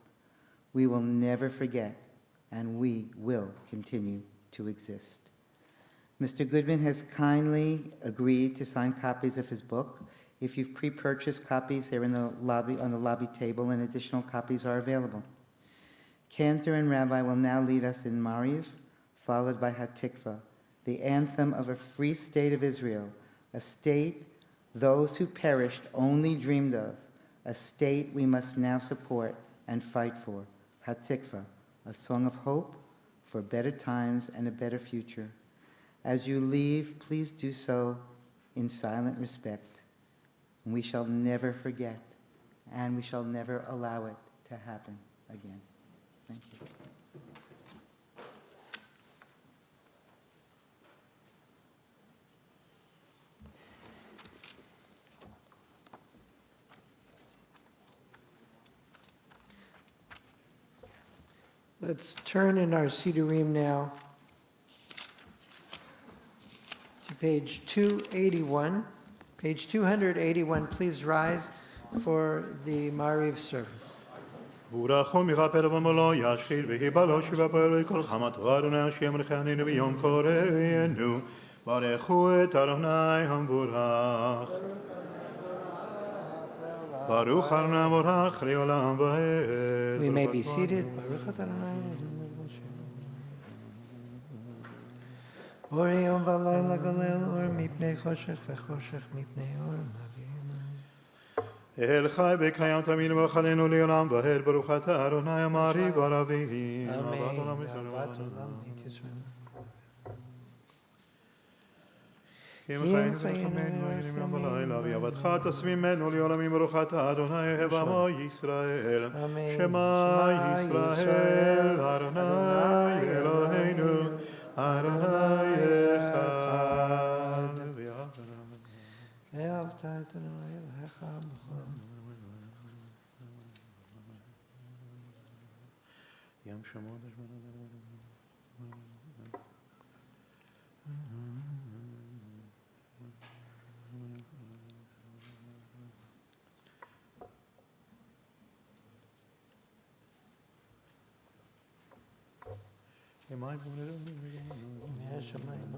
N: We will never forget, and we will continue to exist. Mr. Goodman has kindly agreed to sign copies of his book. If you've pre-purchased copies, they're in the lobby, on the lobby table, and additional copies are available. Cantor and Rabbi will now lead us in Mariv, followed by Hatikva, the anthem of a free state of Israel, a state those who perished only dreamed of, a state we must now support and fight for. Hatikva, a song of hope for better times and a better future. As you leave, please do so in silent respect. We shall never forget, and we shall never allow it to happen again. Thank you.
C: Let's turn in our Sidurim now to page 281. Page 281, please rise for the Mariv service.
D: וברכו מכפר ומולו ישחית והיבלו שבפר וכל חמתו אדוני השם רכנינו ביום קוראנו ברכו את אדוני המבורך ברוך אדוני המבורך לעולם ועד.
C: We may be seated. Baruch Adonai. Ori yom v'layla galel or mipnei choshech v'choshech mipnei or
D: אל חי וקיים תמיד מלך עלינו לעולם ועד. ברוך אתה אדוני המעריב הרבים. כי מחיינו ורחמנו ועיינים יום ולילה ויעבדך תשמימנו לעולמים. ברוך אתה אדוני אוהב עמו ישראל. שמע ישראל אדוני אלוהינו אדוני אחד.
C: ואהבת את אדוני אלוהיך בכל
D: ים שמות
C: מהשמיים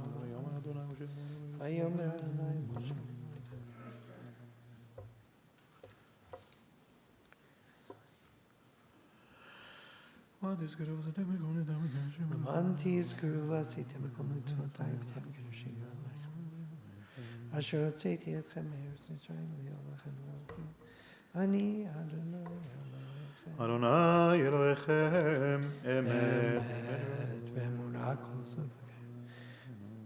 C: ויאמר אדוני משה למען תזכרו ועשיתם בכל מצוותיי ואתם קדושים עליכם אשר הוצאתי אתכם מארץ מצרים להיות לכם לאלוהים אני אדוני
D: אדוני אלוהיכם אמת.
C: באמונה כל סוף.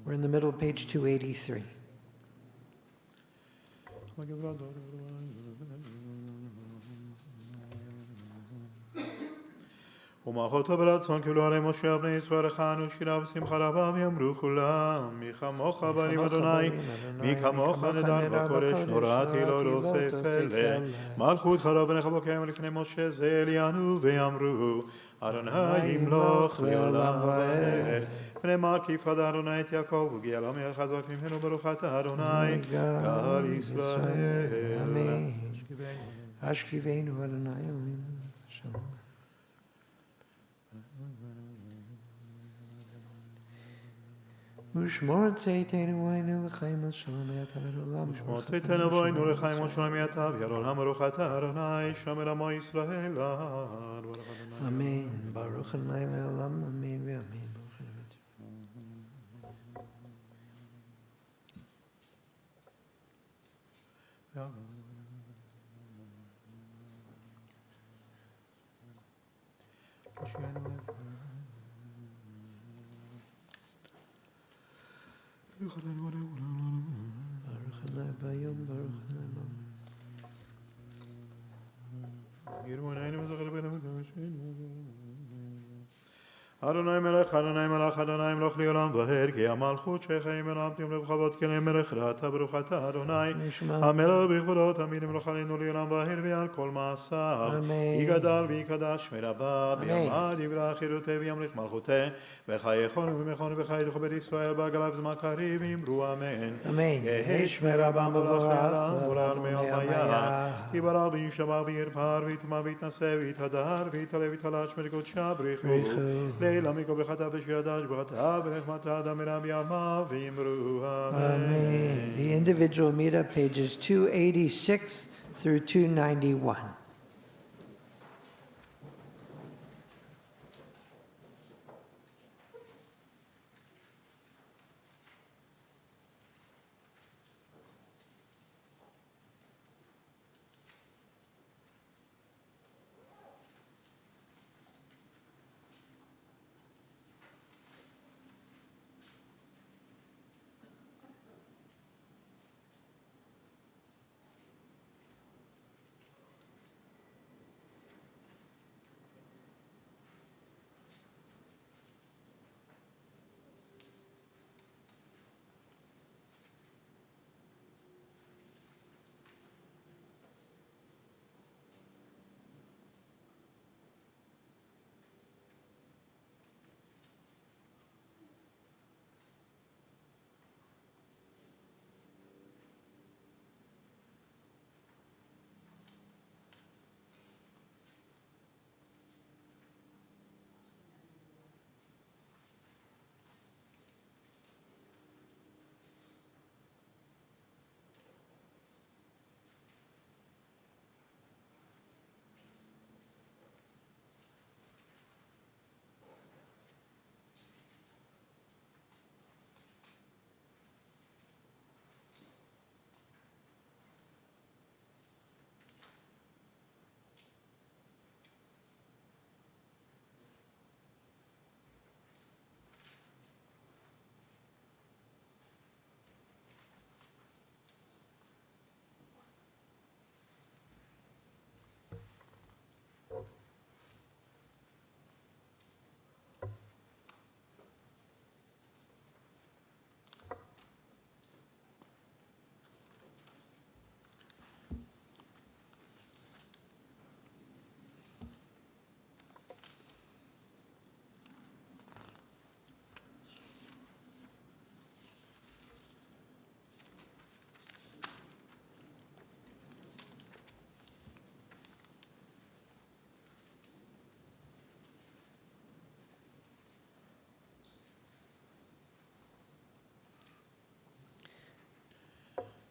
C: We're in the middle of page 283.
D: ומאחותו ברצון קיבלו הרי משה בני ישראל חנו שירה ושמחה רבה ויאמרו כולם מי כמוך בנים אדוני מי כמוך נדן בקודש נוראתי לא להוסיף אלה מלכות חרב ונחבו קיים לפני משה זה אלינו ויאמרו אדוני ימלוך לעולם ועד ונאמר כי יפקד אדוני את יעקב וגיע לו מלך חזק ממנו ברוך אתה אדוני קהל ישראל.
C: השכיבנו אדוני אלוהינו שלום. ושמור צאתנו ועינו לחיים על שלום יתה ולעולם.
D: ושמור צאתנו ועינו לחיים על שלום יתה ולעולם ברוך אתה אדוני שומר עמו ישראל.
C: אמן. ברוך אדוני לעולם אמן ואמן. ברוך אדוני ביום ברוך אדוני
D: אדוני מלך אדוני מלך אדוני מלוך לעולם ועד כי המלכות שחיים מרמתים לבכבות כלי מלך ראתה ברוך אתה אדוני המלך בכבודו תמיד ימלוך עלינו לעולם ועד ועל כל מעשיו יגדל ויקדש מרבה בימיו יברח חירותי וימליך מלכותי וחייכון ומכון וחי תכבד ישראל בעגלה וזמן קריב אמרו אמן. יהי שמרבם בברך לעולם מיומיה יברך וישבח וירפר ויתמר ויתנשא ויתהדר ויתעלה ויתחלש מקודשה בריחו לילה מכל ברכתה ושידש ברכתה ונחמתה דמרה בימיו ואמרו אמן.
C: The individual meetup pages 286 through 291.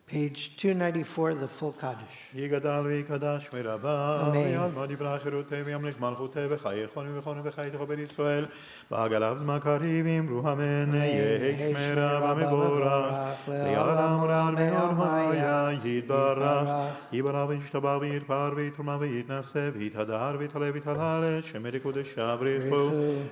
C: Page 294, the full Kaddish.
D: יגדל ויקדש מרבה,
C: אמן.
D: ויעלמד יברח חירותי וימליך מלכותי וחיי חוני וחוני וחיי תכבד ישראל, ועגליו זמן קריב אמרו אמן, יהי שמי רבה מבורך, לעולם רע מאוד היה יתברך, יברך וישתבח ויתפאר ויתרומה ויתנשא ויתהדר ויתעלה ויתהלל, שמי קודשה בריחו,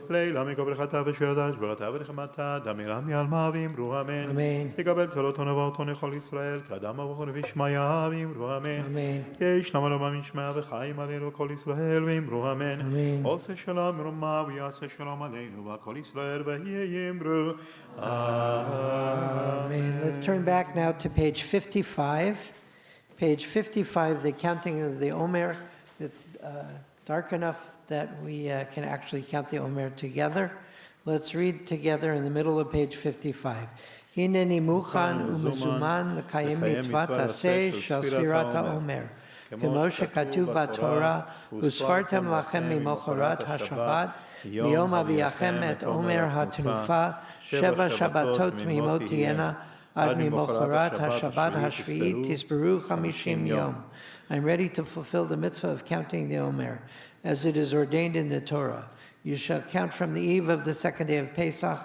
D: לילה מכל ברכתה ושירתה שברתה ונחמתה, דמירם יעלמה ואמרו אמן, יקבל תורתו נבואתו לכל ישראל, כאדם אבוכו וישמעיה ואמרו אמן. יש למה רבה משמע וחיים עלינו כל ישראל ואמרו אמן. עושה שלום מרומה ויעשה שלום עלינו וכל ישראל ויהיה אמרו
C: Amen. Let's turn back now to page 55. Page 55, the counting of the Omer. It's dark enough that we can actually count the Omer together. Let's read together in the middle of page 55. הנני מוכן ומזומן לקיים מצוות עשה של ספירת העומר, כמו שכתוב בתורה, וספרתם לכם ממחרת השבת, מיום אביאכם את עומר התנופה, 7 שבתות תמימות תהיינה, עד ממחרת השבת השביעית תספרו 50 יום. I'm ready to fulfill the mitzvah of counting the Omer, as it is ordained in the Torah. You shall count from the eve of the second day of Pesach,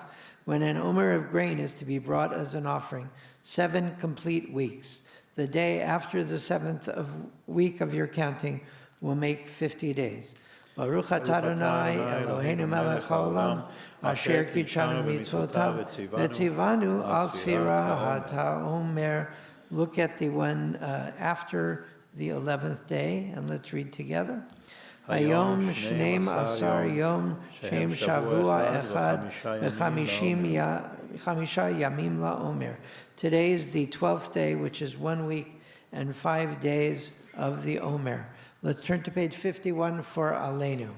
C: when an omer of grain is to be brought as an offering, 7 complete weeks. The day after the 7th week of your counting will make 50 days. Baruch atah Adonai Eloheinu melech haolam, asher kidshanu mitzvotav, v'tzivanu al sfira ha'omer. Look at the one after the 11th day, and let's read together. היום 12 יום שהם שבוע אחד ו5 ימים לעומר. Today is the 12th day, which is 1 week and 5 days of the Omer. Let's turn to page 51 for Aleinu.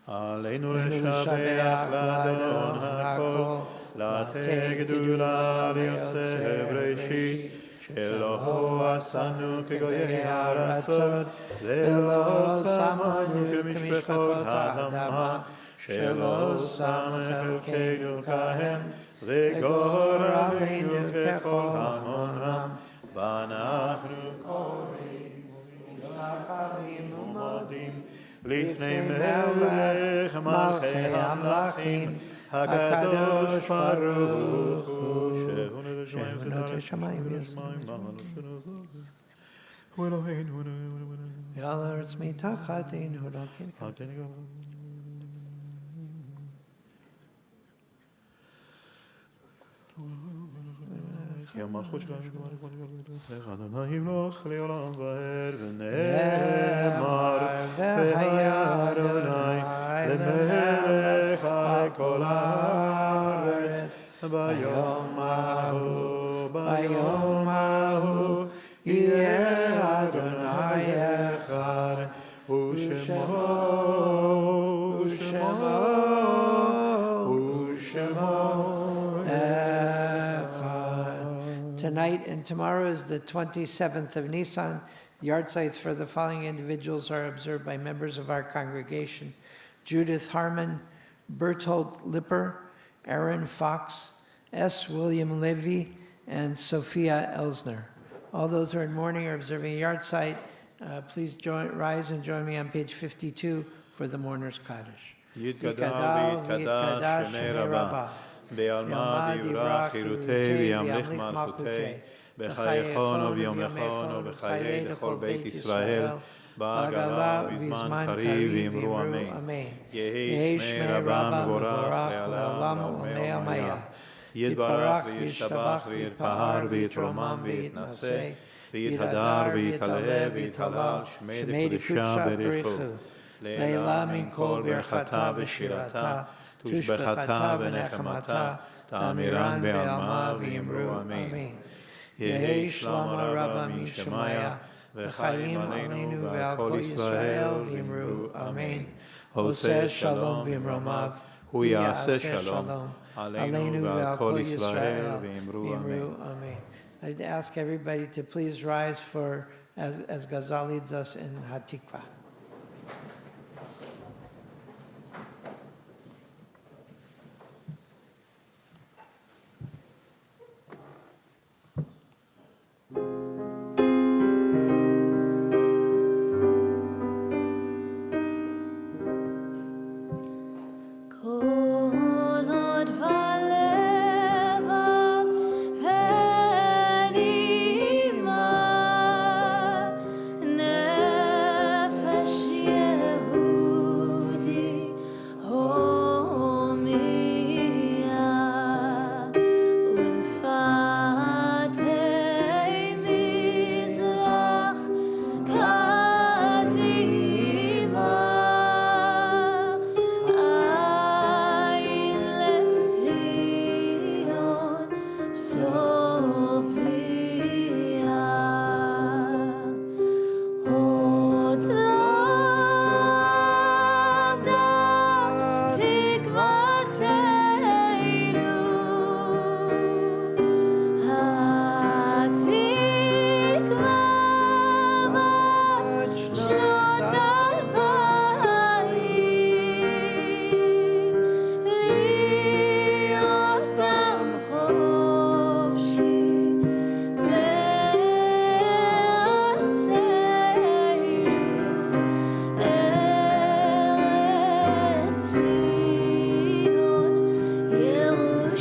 D: עלינו לשבח לאדון הכל, לתת גדולה ליוצא בראשית, שלא עשנו כגויי הארצות, ולא שמנו כמשפחות האדמה, שלא שם חלקנו כהם, וגורלנו ככל המונם, ואנחנו קוראים ומתרחבים ומודים לפני מלך מלכי המלכים, הקדוש ברוך הוא, שבונות השמיים הוא אלוהינו ועל הארץ מתחתנו כי המלכות שלנו אדוני ימלוך לעולם ועד ונאמר והיה אדוני למלך על כל הארץ ביום ההוא יהיה אדוני אחד ושמו
C: Tonight and tomorrow is the 27th of Nisan. Yard sites for the following individuals are observed by members of our congregation: Judith Harmon, Bertold Lipper, Aaron Fox, S. William Levy, and Sophia Elsner. All those who are in mourning are observing a yard site. Please rise and join me on page 52 for the mourner's Kaddish.
D: יתגדל ויתקדש שמי רבה, בעלמא יברח חירותי וימליך מלכותי, בחייכון וביומכון ובחיי לכל בית ישראל, בעגלה ובזמן קריב ואמרו אמן. יהי שמי רבה מבורך לעולם ולעולמי עמיה. יתברך וישתבח ויתפאר ויתרומם ויתנשא, ויתהדר ויתעלה ויתהלל, שמי דקדושה בריחו. לילה מן כל ברכתה ושירתה, תושבחתה ונחמתה, תאמירן בעלמה ואמרו אמן. יהי שלום רבה משמיה, וחיים עלינו ועל כל ישראל ואמרו אמן. עושה שלום במרומיו, הוא יעשה שלום עלינו ועל כל ישראל ואמרו אמן.
C: I'd ask everybody to please rise for as Gazal leads us in Hatikva.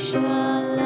K: Yerushalayim.